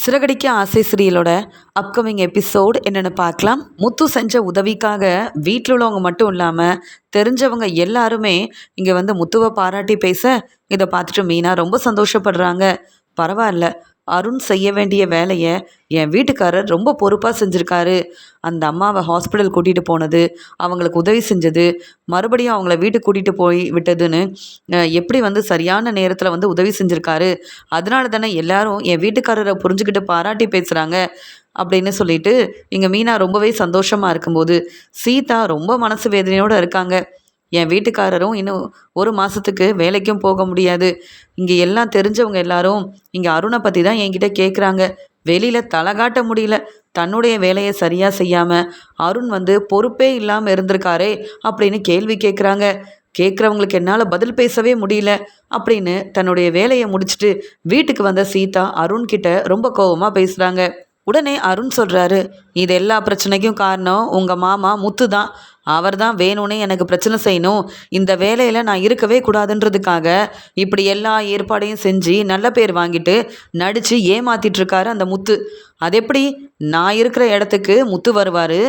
சிறகடிக்க ஆசை சீரியலோட upcoming episode என்னென்னு பார்க்கலாம். முத்து செஞ்ச உதவிக்காக வீட்டில் உள்ளவங்க மட்டும் இல்லாமல் தெரிஞ்சவங்க எல்லாருமே இங்கே வந்து முத்துவை பாராட்டி பேச இதை பார்த்துட்டு மீனா ரொம்ப சந்தோஷப்படுறாங்க. பரவாயில்ல, அருண் செய்ய வேண்டிய வேலையை என் வீட்டுக்காரர் ரொம்ப பொறுப்பாக செஞ்சுருக்காரு. அந்த அம்மாவை ஹாஸ்பிட்டல் கூட்டிகிட்டு போனது, அவங்களுக்கு உதவி செஞ்சது, மறுபடியும் அவங்கள வீட்டுக்கு கூட்டிகிட்டு போய் விட்டதுன்னு எப்படி வந்து சரியான நேரத்தில் வந்து உதவி செஞ்சுருக்காரு. அதனால தானே எல்லாரும் என் வீட்டுக்காரரை புரிஞ்சுக்கிட்டு பாராட்டி பேசுகிறாங்க அப்படின்னு சொல்லிட்டு இங்கே மீனா ரொம்பவே சந்தோஷமாக இருக்கும்போது சீதா ரொம்ப மனசு வேதனையோடு இருக்காங்க. என் வீட்டுக்காரரும் இன்னும் ஒரு மாதத்துக்கு வேலைக்கும் போக முடியாது. இங்கே எல்லாம் தெரிஞ்சவங்க எல்லாரும் இங்கே அருணை பற்றி தான் என்கிட்ட கேட்குறாங்க. வெளியில் தலை காட்ட முடியல. தன்னுடைய வேலையை சரியாக செய்யாமல் அருண் வந்து பொறுப்பே இல்லாமல் இருந்திருக்காரே அப்படின்னு கேள்வி கேட்குறாங்க. கேட்குறவங்களுக்கு என்னால் பதில் பேசவே முடியல அப்படின்னு தன்னுடைய வேலையை முடிச்சுட்டு வீட்டுக்கு வந்த சீதா அருண்கிட்ட ரொம்ப கோபமாக பேசுகிறாங்க. உடனே அருண் சொல்கிறாரு, இது எல்லா பிரச்சனைக்கும் காரணம் உங்கள் மாமா முத்து தான். அவர் தான் வேணும்னே எனக்கு பிரச்சனை செய்யணும், இந்த வேலையில் நான் இருக்கவே கூடாதுன்றதுக்காக இப்படி எல்லா ஏற்பாடையும் செஞ்சு நல்ல பேர் வாங்கிட்டு நடித்து ஏமாத்திட்டுருக்காரு அந்த முத்து. அது எப்படி நான் இருக்கிற இடத்துக்கு முத்து வருவார்,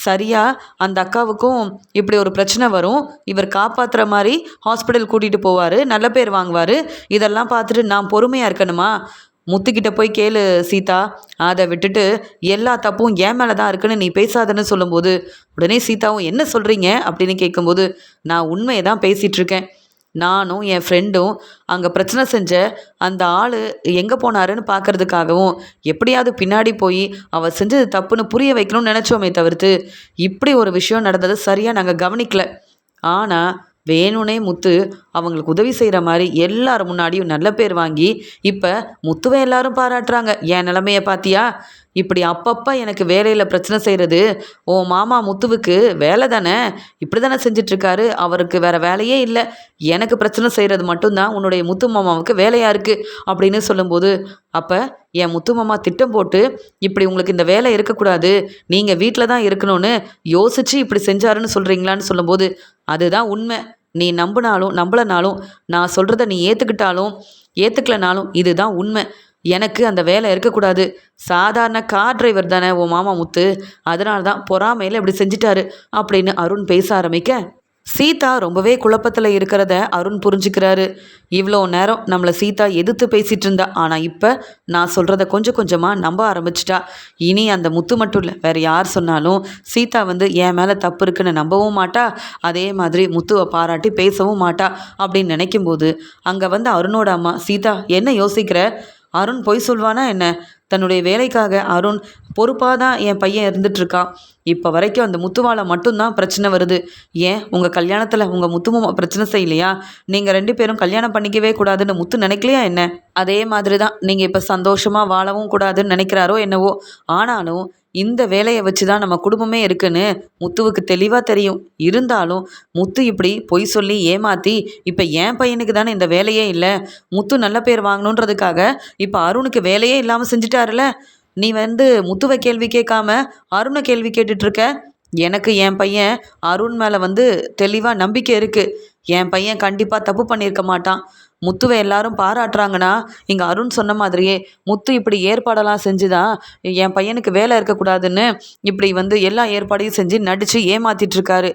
சரியாக அந்த அக்காவுக்கும் இப்படி ஒரு பிரச்சனை வரும், இவர் காப்பாற்றுற மாதிரி ஹாஸ்பிட்டல் கூட்டிகிட்டு போவார், நல்ல பேர் வாங்குவார். இதெல்லாம் பார்த்துட்டு நான் பொறுமையாக இருக்கணுமா? முத்துக்கிட்ட போய் கேளு சீதா, அதை விட்டுட்டு எல்லா தப்பும் என் மேலே தான் இருக்குன்னு நீ பேசாதன்னு சொல்லும்போது உடனே சீதாவும் என்ன சொல்கிறீங்க அப்படின்னு கேட்கும்போது நான் உண்மையை தான் பேசிகிட்ருக்கேன். நானும் என் ஃப்ரெண்டும் அங்கே பிரச்சனை செஞ்ச அந்த ஆள் எங்கே போனாருன்னு பார்க்கறதுக்காகவும் எப்படியாவது பின்னாடி போய் அவள் செஞ்சது தப்புன்னு புரிய வைக்கணும்னு நினச்சோமே தவிர்த்து இப்படி ஒரு விஷயம் நடந்தது சரியாக நாங்கள் கவனிக்கல. ஆனால் வேணுனே முத்து அவங்களுக்கு உதவி செய்கிற மாதிரி எல்லாரும் முன்னாடியும் நல்ல பேர் வாங்கி இப்போ முத்துவை எல்லாரும் பாராட்டுறாங்க. என் நிலைமையை பார்த்தியா? இப்படி அப்பப்போ எனக்கு வேலையில் பிரச்சனை செய்கிறது ஓ மாமா முத்துவுக்கு வேலை தானே, இப்படி தானே செஞ்சிட்ருக்காரு. அவருக்கு வேறு வேலையே இல்லை, எனக்கு பிரச்சனை செய்கிறது மட்டும்தான் உன்னுடைய முத்து மாமாவுக்கு வேலையாக இருக்குது அப்படின்னு சொல்லும்போது அப்போ என் முத்து மாமா திட்டம் போட்டு இப்படி உங்களுக்கு இந்த வேலை இருக்கக்கூடாது, நீங்கள் வீட்டில் தான் இருக்கணும்னு யோசித்து இப்படி செஞ்சாருன்னு சொல்கிறீங்களான்னு சொல்லும்போது அதுதான் உண்மை. நீ நம்பினாலும் நம்பலனாலும் நான் சொல்கிறத நீ ஏற்றுக்கிட்டாலும் ஏற்றுக்கலனாலும் இதுதான் உண்மை. எனக்கு அந்த வேலை இருக்கக்கூடாது. சாதாரண கார் டிரைவர் தானே உன் மாமா முத்து, அதனால தான் பொறாமையில் இப்படி செஞ்சிட்டாரு அப்படின்னு அருண் பேச ஆரம்பிக்க சீதா ரொம்பவே குழப்பத்தில் இருக்கிறத அருண் புரிஞ்சுக்கிறாரு. இவ்வளோ நேரம் நம்மளை சீதா எதிர்த்து பேசிகிட்டு இருந்தா, ஆனால் இப்போ நான் சொல்கிறத கொஞ்சம் கொஞ்சமாக நம்ப ஆரம்பிச்சிட்டா. இனி அந்த முத்து மட்டும் இல்லை, வேறு யார் சொன்னாலும் சீதா வந்து என் மேலே தப்பு இருக்குன்னு நம்பவும் மாட்டா, அதே மாதிரி முத்துவை பாராட்டி பேசவும் மாட்டா அப்படின்னு நினைக்கும்போது அங்கே வந்து அருணோட அம்மா சீதா என்ன யோசிக்கிற? அருண் பொய் சொல்வானா என்ன? தன்னுடைய வேலைக்காக அருண் பொறுப்பாக தான் என் பையன் இருந்துகிட்ருக்கான். இப்போ வரைக்கும் அந்த முத்துவால் மட்டும்தான் பிரச்சனை வருது. ஏன் உங்கள் கல்யாணத்தில் உங்கள் முத்துமாமா பிரச்சனை செய்யலையா? நீங்கள் 2 பேரும் கல்யாணம் பண்ணிக்கவே கூடாதுன்னு முத்து நினைக்கலையா என்ன? அதே மாதிரி தான் நீங்கள் இப்போ சந்தோஷமாக வாழவும் கூடாதுன்னு நினைக்கிறாரோ என்னவோ. ஆனாலும் இந்த வேலையை வச்சு தான் நம்ம குடும்பமே இருக்குன்னு முத்துவுக்கு தெளிவாக தெரியும். இருந்தாலும் முத்து இப்படி பொய் சொல்லி ஏமாற்றி இப்போ என் பையனுக்கு தானே இந்த வேலையே இல்லை, முத்து நல்ல பேர் வாங்கணுன்றதுக்காக இப்போ அருணுக்கு வேலையே இல்லாமல் செஞ்சுட்டாருல. நீ வந்து முத்துவை கேள்வி கேட்காம அருணை கேள்வி கேட்டுட்ருக்க. எனக்கு என் பையன் அருண் மேலே வந்து தெளிவாக நம்பிக்கை இருக்குது. என் பையன் கண்டிப்பாக தப்பு பண்ணியிருக்க மாட்டான். முத்துவை எல்லாரும் பாராட்டுறாங்கன்னா இங்கே அருண் சொன்ன மாதிரியே முத்து இப்படி ஏற்பாடெல்லாம் செஞ்சுதான் என் பையனுக்கு வேலை இருக்கக்கூடாதுன்னு இப்படி வந்து எல்லா ஏற்பாடையும் செஞ்சு நடித்து ஏமாற்றிட்டுருக்காரு.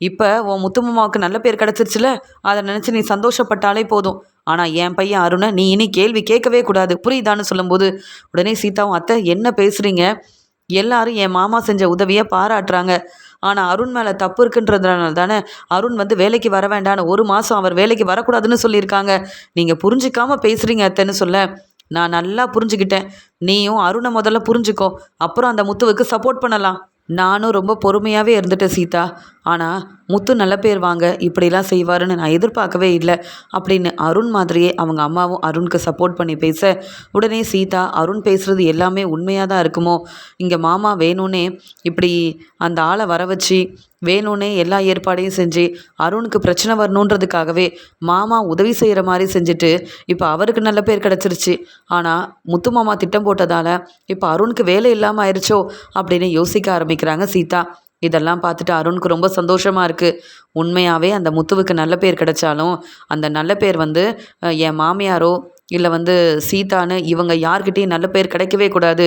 இப்போ உன் முத்து மாமாவுக்கு நல்ல பேர் கிடச்சிருச்சுல, அதை நினச்சி நீ சந்தோஷப்பட்டாலே போதும். ஆனால் என் பையன் அருணை நீ இனி கேள்வி கேட்கவே கூடாது, புரியுதான்னு சொல்லும்போது உடனே சீதாவும் அத்தை என்ன பேசுகிறீங்க? எல்லாரும் என் மாமா செஞ்ச உதவியை பாராட்டுறாங்க. ஆனால் அருண் மேலே தப்பு இருக்குன்றதுனால தானே அருண் வந்து வேலைக்கு வர வேண்டான்னு 1 மாதம் அவர் வேலைக்கு வரக்கூடாதுன்னு சொல்லியிருக்காங்க. நீங்கள் புரிஞ்சிக்காமல் பேசுகிறீங்க அத்தைன்னு சொல்ல நான் நல்லா புரிஞ்சுக்கிட்டேன். நீயும் அருணை முதல்ல புரிஞ்சுக்கோ, அப்புறம் அந்த முத்துவுக்கு சப்போர்ட் பண்ணலாம். நானும் ரொம்ப பொறுமையாகவே இருந்துட்டேன் சீதா. ஆனால் முத்து நல்ல பேர் வாங்க இப்படிலாம் செய்வாருன்னு நான் எதிர்பார்க்கவே இல்லை அப்படின்னு அருண் மாதிரியே அவங்க அம்மாவும் அருணுக்கு சப்போர்ட் பண்ணி பேச உடனே சீதா அருண் பேசுகிறது எல்லாமே உண்மையாக தான் இருக்குமோ, இங்கே மாமா வேணும்னே இப்படி அந்த ஆளை வர வச்சு வேணும்னே எல்லா ஏற்பாடையும் செஞ்சு அருணுக்கு பிரச்சனை வரணுன்றதுக்காகவே மாமா உதவி செய்கிற மாதிரி செஞ்சுட்டு இப்போ அவருக்கு நல்ல பேர் கிடச்சிருச்சு. ஆனால் முத்து மாமா திட்டம் போட்டதால் இப்போ அருணுக்கு வேலை இல்லாமல் ஆயிடுச்சோ அப்படின்னு யோசிக்க ஆரம்பிக்கிறாங்க சீதா. இதெல்லாம் பார்த்துட்டு அருணுக்கு ரொம்ப சந்தோஷமாக இருக்குது. உண்மையாகவே அந்த முத்துவுக்கு நல்ல பேர் கிடைச்சாலும் அந்த நல்ல பேர் வந்து என் மாமியாரோ இல்லை வந்து சீதான்னு இவங்க யார்கிட்டயும் நல்ல பேர் கிடைக்கவே கூடாது.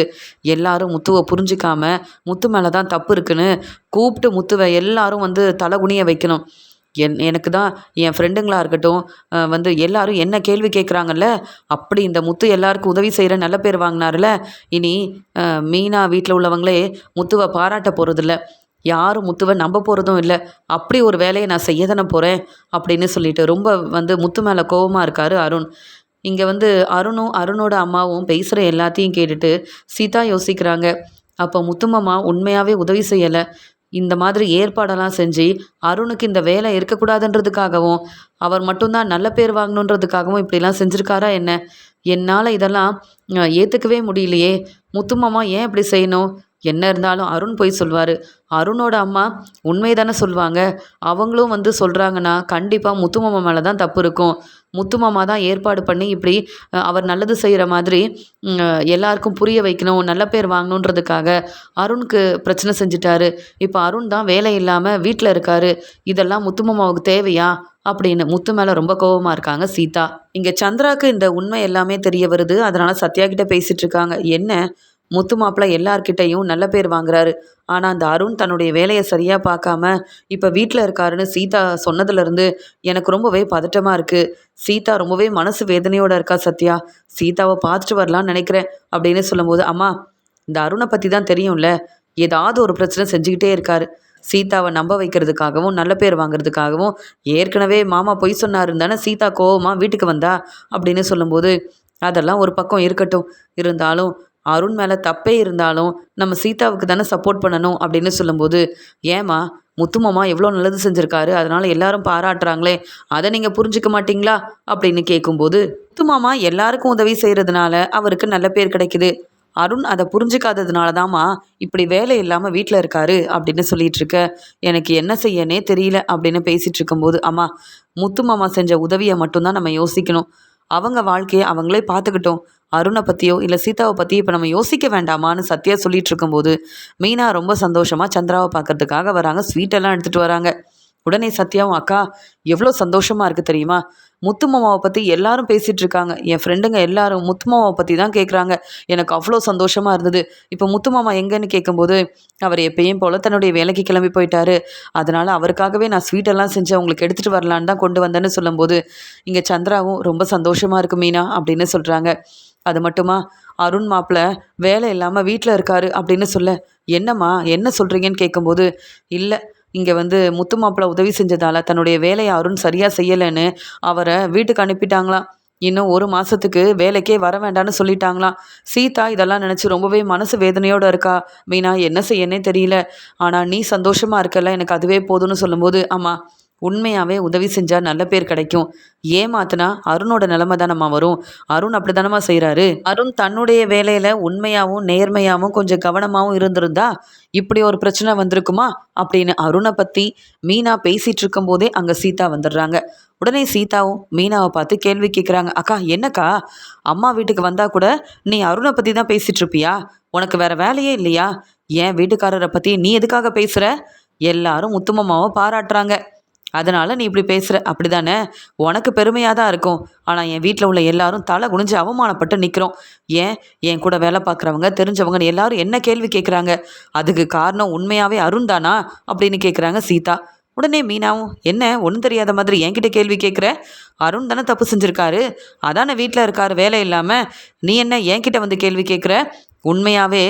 எல்லாரும் முத்துவை புரிஞ்சுக்காம முத்து மேலே தான் தப்பு இருக்குன்னு கூப்பிட்டு முத்துவை எல்லாரும் வந்து தலகுனிய வைக்கணும். எனக்கு தான் என் ஃப்ரெண்டுங்களா இருக்கட்டும் வந்து எல்லாரும் என்ன கேள்வி கேட்குறாங்கல்ல, அப்படி இந்த முத்து எல்லாருக்கும் உதவி செய்கிற நல்ல பேர் வாங்கினார்ல, இனி மீனா வீட்டில் உள்ளவங்களே முத்துவை பாராட்ட போகிறதில்ல, யாரும் முத்துவை நம்ப போகிறதும் இல்லை. அப்படி ஒரு வேலையை நான் செய்ய தானே போகிறேன் அப்படின்னு சொல்லிட்டு ரொம்ப வந்து முத்து மேலே கோவமாக இருக்கார் அருண். இங்கே வந்து அருணும் அருணோட அம்மாவும் பேசுகிற எல்லாத்தையும் கேட்டுட்டு சீதா யோசிக்கிறாங்க. அப்போ முத்துமாமா உண்மையாகவே உதவி செய்யலை, இந்த மாதிரி ஏற்பாடெல்லாம் செஞ்சு அருணுக்கு இந்த வேலை இருக்கக்கூடாதுன்றதுக்காகவும் அவர் மட்டும்தான் நல்ல பேர் வாங்கணுன்றதுக்காகவும் இப்படிலாம் செஞ்சுருக்காரா என்ன? என்னால் இதெல்லாம் ஏற்றுக்கவே முடியலையே. முத்துமாமா ஏன் இப்படி செய்யணும்? என்ன இருந்தாலும் அருண் போய் சொல்வார். அருணோட அம்மா உண்மை தானே சொல்லுவாங்க. அவங்களும் வந்து சொல்கிறாங்கன்னா கண்டிப்பாக முத்துமாமா மேலே தான் தப்பு இருக்கும். முத்துமாமா தான் ஏற்பாடு பண்ணி இப்படி அவர் நல்லது செய்கிற மாதிரி எல்லாருக்கும் புரிய வைக்கணும், நல்ல பேர் வாங்கணுன்றதுக்காக அருணுக்கு பிரச்சனை செஞ்சுட்டாரு. இப்போ அருண் தான் வேலை இல்லாமல் வீட்டில் இருக்காரு. இதெல்லாம் முத்துமாமாவுக்கு தேவையா அப்படின்னு முத்து மேலே ரொம்ப கோபமாக இருக்காங்க சீதா. இங்கே சந்திராவுக்கு இந்த உண்மை எல்லாமே தெரிய வருது. அதனால் சத்யா கிட்ட பேசிகிட்டு இருக்காங்க. என்ன முத்து மாப்பிள்ளை எல்லார்கிட்டையும் நல்ல பேர் வாங்குறாரு, ஆனால் அந்த அருண் தன்னுடைய வேலையை சரியாக பார்க்காம இப்போ வீட்டில் இருக்காருன்னு சீதா சொன்னதுலேருந்து எனக்கு ரொம்பவே பதட்டமாக இருக்குது. சீதா ரொம்பவே மனசு வேதனையோடு இருக்கா சத்யா. சீதாவை பார்த்துட்டு வரலான்னு நினைக்கிறேன் அப்படின்னு சொல்லும்போது, அம்மா இந்த அருணை பற்றி தான் தெரியும்ல, ஏதாவது ஒரு பிரச்சனை செஞ்சுக்கிட்டே இருக்காரு. சீதாவை நம்ப வைக்கிறதுக்காகவும் நல்ல பேர் வாங்குறதுக்காகவும் ஏற்கனவே மாமா பொய் சொன்னாருன்னு தானே சீதா கோவமாக வீட்டுக்கு வந்தா அப்படின்னு சொல்லும்போது, அதெல்லாம் ஒரு பக்கம் இருக்கட்டும், இருந்தாலும் அருண் மேலே தப்பே இருந்தாலும் நம்ம சீதாவுக்கு தானே சப்போர்ட் பண்ணணும் அப்படின்னு சொல்லும்போது, ஏம்மா முத்துமாமா எவ்வளோ நல்லது செஞ்சுருக்காரு, அதனால் எல்லாரும் பாராட்டுறாங்களே, அதை நீங்கள் புரிஞ்சுக்க மாட்டிங்களா அப்படின்னு கேட்கும்போது, முத்துமாமா எல்லாருக்கும் உதவி செய்கிறதுனால அவருக்கு நல்ல பேர் கிடைக்குது, அருண் அதை புரிஞ்சுக்காததுனால தாம்மா இப்படி வேலை இல்லாமல் வீட்டில் இருக்காரு அப்படின்னு சொல்லிட்டு இருக்க, எனக்கு என்ன செய்யனே தெரியல அப்படின்னு பேசிகிட்டு இருக்கும்போது, அம்மா முத்துமாமா செஞ்ச உதவியை மட்டும்தான் நம்ம யோசிக்கணும். அவங்க வாழ்க்கையை அவங்களே பார்த்துக்கிட்டோம். அருணை பற்றியோ இல்லை சீதாவை பற்றியோ இப்போ நம்ம யோசிக்க வேண்டாமான்னு சத்யா சொல்லிட்டு இருக்கும்போது, மீனா ரொம்ப சந்தோஷமாக சந்திராவை பார்க்கறதுக்காக வராங்க. ஸ்வீட்டெல்லாம் எடுத்துகிட்டு வராங்க. உடனே சத்யாவும், அக்கா எவ்வளோ சந்தோஷமாக இருக்குது தெரியுமா, முத்துமாமாவை பற்றி எல்லாரும் பேசிகிட்டு இருக்காங்க, என் ஃப்ரெண்டுங்க எல்லாரும் முத்துமாமாவை பற்றி தான் கேட்குறாங்க, எனக்கு அவ்வளோ சந்தோஷமாக இருந்தது. இப்போ முத்துமாமா எங்கேன்னு கேட்கும்போது, அவர் எப்பயும் போல் தன்னுடைய வேலைக்கு கிளம்பி போயிட்டாரு, அதனால் அவருக்காகவே நான் ஸ்வீட்டெல்லாம் செஞ்சு அவங்களுக்கு எடுத்துகிட்டு வரலான்னு தான் கொண்டு வந்தேன்னு சொல்லும்போது, இங்கே சந்திராவும் ரொம்ப சந்தோஷமாக இருக்குது மீனா அப்படின்னு சொல்கிறாங்க. அது மட்டுமா, அருண் மாப்பிள்ள வேலை இல்லாமல் வீட்டில் இருக்காரு அப்படின்னு சொல்ல, என்னம்மா என்ன சொல்கிறீங்கன்னு கேட்கும்போது, இல்லை இங்கே வந்து முத்து மாப்பிள்ள உதவி செஞ்சதால் தன்னுடைய வேலையை அருண் சரியாக செய்யலைன்னு அவரை வீட்டுக்கு அனுப்பிட்டாங்களாம். இன்னும் 1 மாதத்துக்கு வேலைக்கே வர வேண்டான்னு சொல்லிட்டாங்களாம். சீதா இதெல்லாம் நினச்சி ரொம்பவே மனசு வேதனையோடு இருக்கா. மீனா என்ன செய்யனே தெரியல, ஆனால் நீ சந்தோஷமாக இருக்கல, எனக்கு அதுவே போதும்னு சொல்லும்போது, ஆமாம் உண்மையாகவே உதவி செஞ்சால் நல்ல பேர் கிடைக்கும். ஏமாத்தினா அருணோட நிலைமை தானம்மா வரும். அருண் அப்படி தானம்மா செய்கிறாரு. அருண் தன்னுடைய வேலையில் உண்மையாகவும் நேர்மையாகவும் கொஞ்சம் கவனமாகவும் இருந்திருந்தா இப்படி ஒரு பிரச்சனை வந்திருக்குமா அப்படின்னு அருணை பற்றி மீனா பேசிகிட்டு இருக்கும்போதே அங்கே சீதா வந்துடுறாங்க. உடனே சீதாவும் மீனாவை பார்த்து கேள்வி கேட்குறாங்க. அக்கா என்னக்கா, அம்மா வீட்டுக்கு வந்தால் கூட நீ அருணை பற்றி தான் பேசிகிட்டு இருப்பியா? உனக்கு வேறு வேலையே இல்லையா? ஏன் வீட்டுக்காரரை பற்றி நீ எதுக்காக பேசுகிற? எல்லாரும் முத்துமாமாவை பாராட்டுறாங்க, அதனால் நீ இப்படி பேசுகிற, அப்படி தானே? உனக்கு பெருமையாக தான் இருக்கும், ஆனால் என் வீட்டில் உள்ள எல்லாரும் தலை குனிஞ்சு அவமானப்பட்டு நிற்கிறோம். ஏன் என் கூட வேலை பார்க்குறவங்க தெரிஞ்சவங்கன்னு எல்லாரும் என்ன கேள்வி கேட்குறாங்க, அதுக்கு காரணம் உண்மையாகவே அருண் தானா அப்படின்னு கேட்குறாங்க சீதா. உடனே மீனாவும், என்ன ஒன்றும் தெரியாத மாதிரி என்கிட்ட கேள்வி கேட்குற? அருண் தானே தப்பு செஞ்சுருக்காரு, அதானே வீட்டில் இருக்கார் வேலை இல்லாமல், நீ என்ன என்கிட்ட வந்து கேள்வி கேட்குற? உண்மையாகவே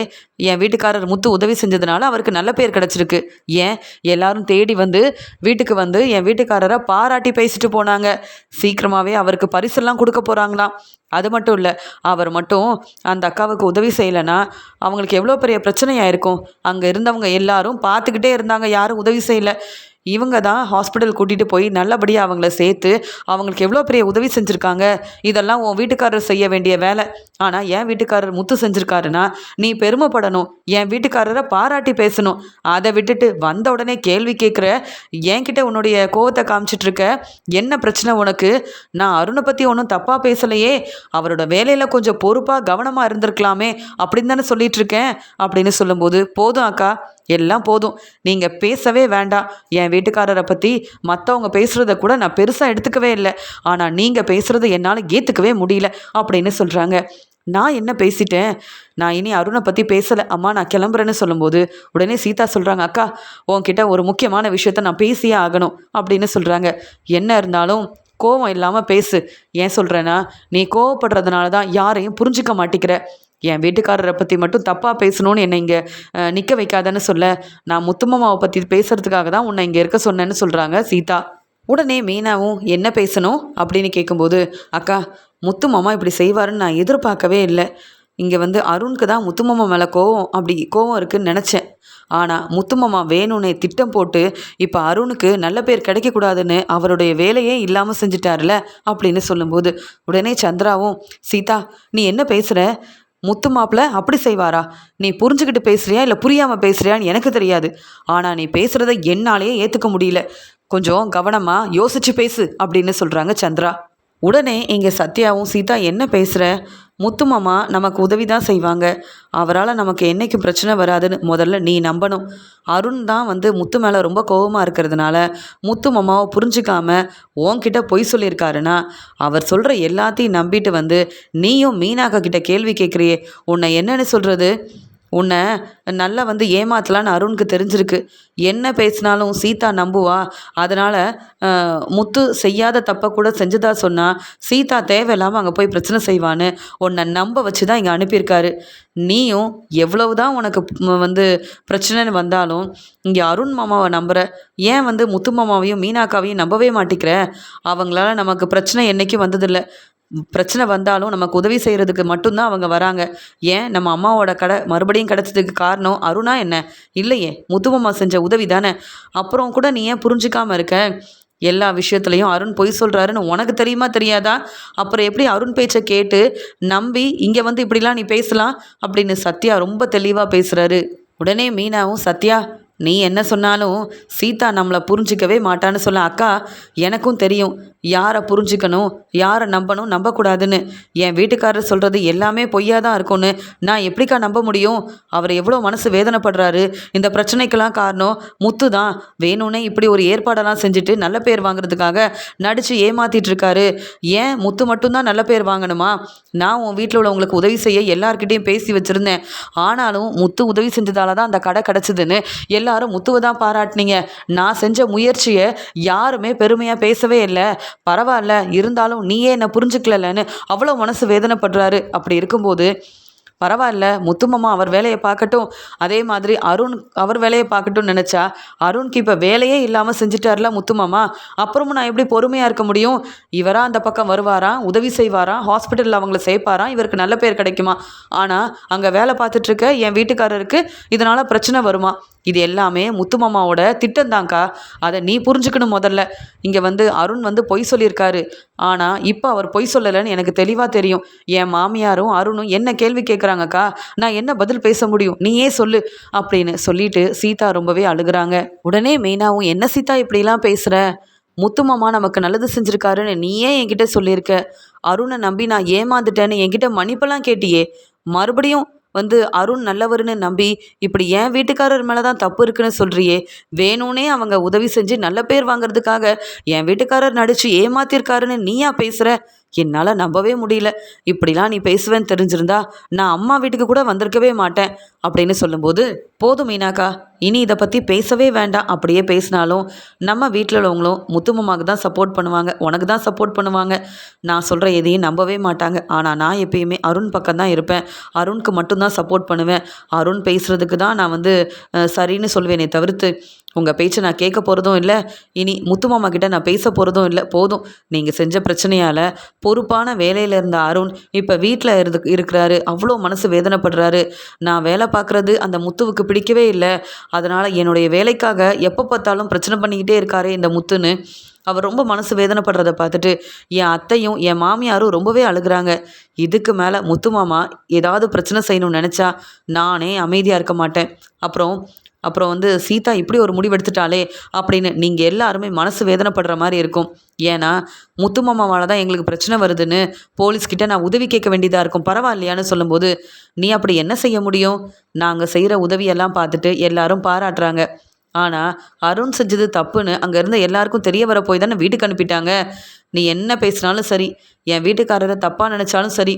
என் வீட்டுக்காரர் முத்து உதவி செஞ்சதுனால அவருக்கு நல்ல பேர் கிடச்சிருக்கு. ஏன் எல்லாரும் தேடி வந்து வீட்டுக்கு வந்து என் வீட்டுக்காரரை பாராட்டி பேசிட்டு போனாங்க. சீக்கிரமாகவே அவருக்கு பரிசெல்லாம் கொடுக்க போகிறாங்களாம். அது மட்டும் இல்லை, அவர் மட்டும் அந்த அக்காவுக்கு உதவி செய்யலைன்னா அவங்களுக்கு எவ்வளோ பெரிய பிரச்சனையாக இருக்கும். அங்கே இருந்தவங்க எல்லாரும் பார்த்துக்கிட்டே இருந்தாங்க, யாரும் உதவி செய்யலை. இவங்க தான் ஹாஸ்பிட்டல் கூட்டிகிட்டு போய் நல்லபடியாக அவங்கள சேர்த்து அவங்களுக்கு எவ்வளோ பெரிய உதவி செஞ்சுருக்காங்க. இதெல்லாம் உன் வீட்டுக்காரர் செய்ய வேண்டிய வேலை. ஆனால் என் வீட்டுக்காரர் முத்து செஞ்சுருக்காருன்னா நீ பெருமைப்படணும், என் வீட்டுக்காரரை பாராட்டி பேசணும். அதை விட்டுட்டு வந்த உடனே கேள்வி கேட்குற, என்கிட்ட உன்னுடைய கோவத்தை காமிச்சிட்ருக்க. என்ன பிரச்சனை உனக்கு? நான் அருணை பற்றி ஒன்றும் தப்பாக பேசலையே, அவரோட வேலையில் கொஞ்சம் பொறுப்பாக கவனமாக இருந்திருக்கலாமே அப்படின்னு தானே சொல்லிகிட்ருக்கேன் அப்படின்னு சொல்லும்போது, போதும் அக்கா, எல்லாம் போதும். நீங்கள் பேசவே வேண்டாம். என் வீட்டுக்காரரை பற்றி மற்றவங்க பேசுகிறத கூட நான் பெருசாக எடுத்துக்கவே இல்லை. ஆனால் நீங்கள் பேசுகிறத என்னால் ஏற்றுக்கவே முடியல அப்படின்னு சொல்கிறாங்க. நான் என்ன பேசிட்டேன்? நான் இனி அருணை பற்றி பேசலை அம்மா, நான் கிளம்புறேன்னு சொல்லும்போது உடனே சீதா சொல்கிறாங்க, அக்கா உன்கிட்ட ஒரு முக்கியமான விஷயத்த நான் பேசியே ஆகணும் அப்படின்னு சொல்கிறாங்க. என்ன இருந்தாலும் கோவம் இல்லாமல் பேசு. ஏன் சொல்கிறேன்னா, நீ கோவப்படுறதுனால தான் யாரையும் புரிஞ்சிக்க மாட்டேங்கிற. என் வீட்டுக்காரரை பற்றி மட்டும் தப்பாக பேசணும்னு என்னை இங்கே நிற்க வைக்காதன்னு சொல்ல, நான் முத்துமாமாவை பற்றி பேசுகிறதுக்காக தான் உன்னை இங்கே இருக்க சொன்னேன்னு சொல்கிறாங்க சீதா. உடனே மீனாவும் என்ன பேசணும் அப்படின்னு கேட்கும்போது, அக்கா முத்து மாமா இப்படி செய்வாருன்னு நான் எதிர்பார்க்கவே இல்லை. இங்கே அருணுக்கு தான் முத்து மாமா மேலே கோவம் இருக்குதுன்னு நினச்சேன். ஆனால் முத்து மாமா வேணும்னே திட்டம் போட்டு இப்போ அருணுக்கு நல்ல பேர் கிடைக்கக்கூடாதுன்னு அவருடைய வேலையே இல்லாமல் செஞ்சிட்டார்ல அப்படின்னு சொல்லும்போது உடனே சந்திராவும், சீதா நீ என்ன பேசுகிற? முத்து மாப்பிள்ள அப்படி செய்வாரா? நீ புரிஞ்சுக்கிட்டு பேசுறியா இல்லை புரியாமல் பேசுறியான்னு எனக்கு தெரியாது. ஆனால் நீ பேசுகிறத என்னாலேயே ஏற்றுக்க முடியல. கொஞ்சம் கவனமாக யோசிச்சு பேசு அப்படின்னு சொல்கிறாங்க சந்திரா. உடனே இங்கே சத்யாவும், சீதா என்ன பேசுகிற? முத்து மாமா நமக்கு உதவி தான் செய்வாங்க. அவரால் நமக்கு என்றைக்கும் பிரச்சனை வராதுன்னு முதல்ல நீ நம்பணும். அருண் தான் முத்து மேலே ரொம்ப கோபமாக இருக்கிறதுனால முத்து மாமாவை புரிஞ்சிக்காம உன்கிட்ட பொய் சொல்லியிருக்காருன்னா, அவர் சொல்கிற எல்லாத்தையும் நம்பிட்டு நீயும் மீனாக்கா கிட்ட கேள்வி கேட்குறியே, உன்னை என்னன்னு சொல்கிறது? உன்னை நல்லா ஏமாத்தலான்னு அருணுக்கு தெரிஞ்சிருக்கு. என்ன பேசினாலும் சீதா நம்புவா. அதனால் முத்து செய்யாத தப்பை கூட செஞ்சதா சொன்னால் சீதா தேவையில்லாமல் அங்கே போய் பிரச்சனை செய்வான்னு உன்னை நம்ப வச்சு தான் இங்கே அனுப்பியிருக்காரு. நீயும் எவ்வளவு தான் உனக்கு பிரச்சனைன்னு வந்தாலும் இங்கே அருண் மாமாவை நம்புகிற. ஏன் முத்து மாமாவையும் மீனாக்காவையும் நம்பவே மாட்டேங்கிற? அவங்களால நமக்கு பிரச்சனை என்றைக்கும் வந்ததில்லை. பிரச்சனை வந்தாலும் நமக்கு உதவி செய்கிறதுக்கு மட்டும்தான் அவங்க வராங்க. ஏன் நம்ம அம்மாவோட கடை மறுபடியும் கிடச்சதுக்கு காரணம் அருணா என்ன? இல்லையே, முத்துமாமா செஞ்ச உதவி தானே. அப்புறம் கூட நீ ஏன் புரிஞ்சிக்காமல் இருக்க? எல்லா விஷயத்துலையும் அருண் பொய் சொல்கிறாருன்னு உனக்கு தெரியுமா தெரியாதா? அப்புறம் எப்படி அருண் பேச்சை கேட்டு நம்பி இங்கே இப்படிலாம் நீ பேசலாம் அப்படின்னு சத்யா ரொம்ப தெளிவாக பேசுகிறாரு. உடனே மீனாவும், சத்யா நீ என்ன சொன்னாலும் சீதா நம்மளை புரிஞ்சிக்கவே மாட்டான்னு சொல்ல, அக்கா எனக்கும் தெரியும் யாரை புரிஞ்சிக்கணும் யாரை நம்பணும் நம்பக்கூடாதுன்னு. என் வீட்டுக்காரர் சொல்கிறது எல்லாமே பொய்யாக தான் இருக்கும்னு நான் எப்படிக்கா நம்ப முடியும்? அவர் எவ்வளோ மனசு வேதனைப்படுறாரு. இந்த பிரச்சனைக்கெல்லாம் காரணம் முத்து தான். வேணும்னே இப்படி ஒரு ஏற்பாடெல்லாம் செஞ்சுட்டு நல்ல பேர் வாங்குறதுக்காக நடித்து ஏமாற்றிட்டு இருக்காரு. ஏன் முத்து மட்டும்தான் நல்ல பேர் வாங்கணுமா? நான் உன் வீட்டில் உள்ளவங்களுக்கு உதவி செய்ய எல்லார்கிட்டையும் பேசி வச்சுருந்தேன். ஆனாலும் முத்து உதவி செஞ்சதால தான் அந்த கடை கிடச்சிதுன்னு எல்லாரும் முத்துவை தான் பாராட்டினீங்க. நான் செஞ்ச முயற்சியை யாருமே பெருமையாக பேசவே இல்லை. பரவாயில்ல, இருந்தாலும் நீயே என்னை புரிஞ்சுக்கலன்னு அவ்வளோ மனசு வேதனைப்படுறாரு. அப்படி இருக்கும்போது பரவாயில்ல, முத்துமாமா அவர் வேலையை பார்க்கட்டும், அதே மாதிரி அருண் அவர் வேலையை பார்க்கட்டும்னு நினச்சா அருணுக்கு இப்போ வேலையே இல்லாமல் செஞ்சுட்டார்ல முத்துமாமா. அப்புறமும் நான் எப்படி பொறுமையாக இருக்க முடியும்? இவராக அந்த பக்கம் வருவாராம், உதவி செய்வாராம், ஹாஸ்பிட்டலில் அவங்கள சேர்ப்பாராம், இவருக்கு நல்ல பேர் கிடைக்குமா? ஆனால் அங்கே வேலை பார்த்துட்ருக்க என் வீட்டுக்காரருக்கு இதனால் பிரச்சனை வருமா? இது எல்லாமே முத்துமாமாவோட திட்டம்தாங்க்கா. அதை நீ புரிஞ்சுக்கணும். முதல்ல இங்கே அருண் பொய் சொல்லியிருக்காரு. ஆனால் இப்போ அவர் பொய் சொல்லலைன்னு எனக்கு தெளிவாக தெரியும். என் மாமியாரும் அருணும் என்ன கேள்வி கேட்குறாங்கக்கா, நான் என்ன பதில் பேச முடியும்? நீயே சொல்லு அப்படின்னு சொல்லிட்டு சீதா ரொம்பவே அழுகிறாங்க. உடனே மீனாவும், என்ன சீதா இப்படிலாம் பேசுகிற? முத்துமாமா நமக்கு நல்லது செஞ்சுருக்காருன்னு நீயே என்கிட்ட சொல்லியிருக்க. அருணை நம்பி நான் ஏமாந்துட்டேன்னு என்கிட்ட மன்னிப்பெல்லாம் கேட்டியே. மறுபடியும் அருண் நல்லவர்னு நம்பி இப்படி என் வீட்டுக்காரர் மேலே தான் தப்பு இருக்குன்னு சொல்கிறியே. வேணும்னே அவங்க உதவி செஞ்சு நல்ல பேர் வாங்கிறதுக்காக என் வீட்டுக்காரர் நடித்து ஏமாத்திருக்காருன்னு நீயா பேசுகிற? என்னால் நம்பவே முடியல. இப்படிலாம் நீ பேசுவேன்னு தெரிஞ்சிருந்தா நான் அம்மா வீட்டுக்கு கூட வந்திருக்கவே மாட்டேன் அப்படின்னு சொல்லும்போது, போதும் மீனாக்கா, இனி இதை பற்றி பேசவே வேண்டாம். அப்படியே பேசினாலும் நம்ம வீட்டில் உள்ளவங்களும் முத்துமாமாவுக்கு தான் சப்போர்ட் பண்ணுவாங்க, உனக்கு தான் சப்போர்ட் பண்ணுவாங்க. நான் சொல்கிற எதையும் நம்பவே மாட்டாங்க. ஆனால் நான் எப்பயுமே அருண் பக்கம் தான் இருப்பேன். அருணுக்கு மட்டும்தான் சப்போர்ட் பண்ணுவேன். அருண் பேசுகிறதுக்கு தான் நான் சரின்னு சொல்வேனே தவிர்த்து உங்கள் பேச்சை நான் கேட்க போகிறதும் இல்லை. இனி முத்துமாமா கிட்ட நான் பேச போகிறதும் இல்லை. போதும், நீங்கள் செஞ்ச பிரச்சனையால் பொறுப்பான வேலையில் இருந்த அருண் இப்போ வீட்டில் இருக்கிறாரு. அவ்வளோ மனசு வேதனைப்படுறாரு. நான் வேலை பார்க்குறது அந்த முத்துவுக்கு பிடிக்கவே இல்லை. அதனால் என்னுடைய வேலைக்காக எப்போ பார்த்தாலும் பிரச்சனை பண்ணிக்கிட்டே இருக்காரே இந்த முத்துன்னு அவர் ரொம்ப மனசு வேதனைப்படுறதை பார்த்துட்டு என் அத்தையும் என் மாமியாரும் ரொம்பவே அழுகிறாங்க. இதுக்கு மேலே முத்துமாமா ஏதாவது பிரச்சனை செய்யணும்னு நினச்சா நானே அமைதியாக இருக்க மாட்டேன். அப்புறம் அப்புறம் வந்து சீதா இப்படி ஒரு முடிவெடுத்துட்டாளே அப்படின்னு நீங்கள் எல்லாருமே மனசு வேதனைப்படுற மாதிரி இருக்கும். ஏன்னா முத்து மாமாவால் தான் எங்களுக்கு பிரச்சனை வருதுன்னு போலீஸ்கிட்ட நான் உதவி கேட்க வேண்டியதாக இருக்கும், பரவாயில்லையான்னு சொல்லும்போது, நீ அப்படி என்ன செய்ய முடியும்? நாங்கள் செய்கிற உதவியெல்லாம் பார்த்துட்டு எல்லாரும் பாராட்டுறாங்க. ஆனால் அருண் செஞ்சது தப்புன்னு அங்கே இருந்த எல்லாருக்கும் தெரிய வர போய் தானே வீட்டுக்கு அனுப்பிட்டாங்க. நீ என்ன பேசினாலும் சரி, என் வீட்டுக்காரரை தப்பாக நினச்சாலும் சரி,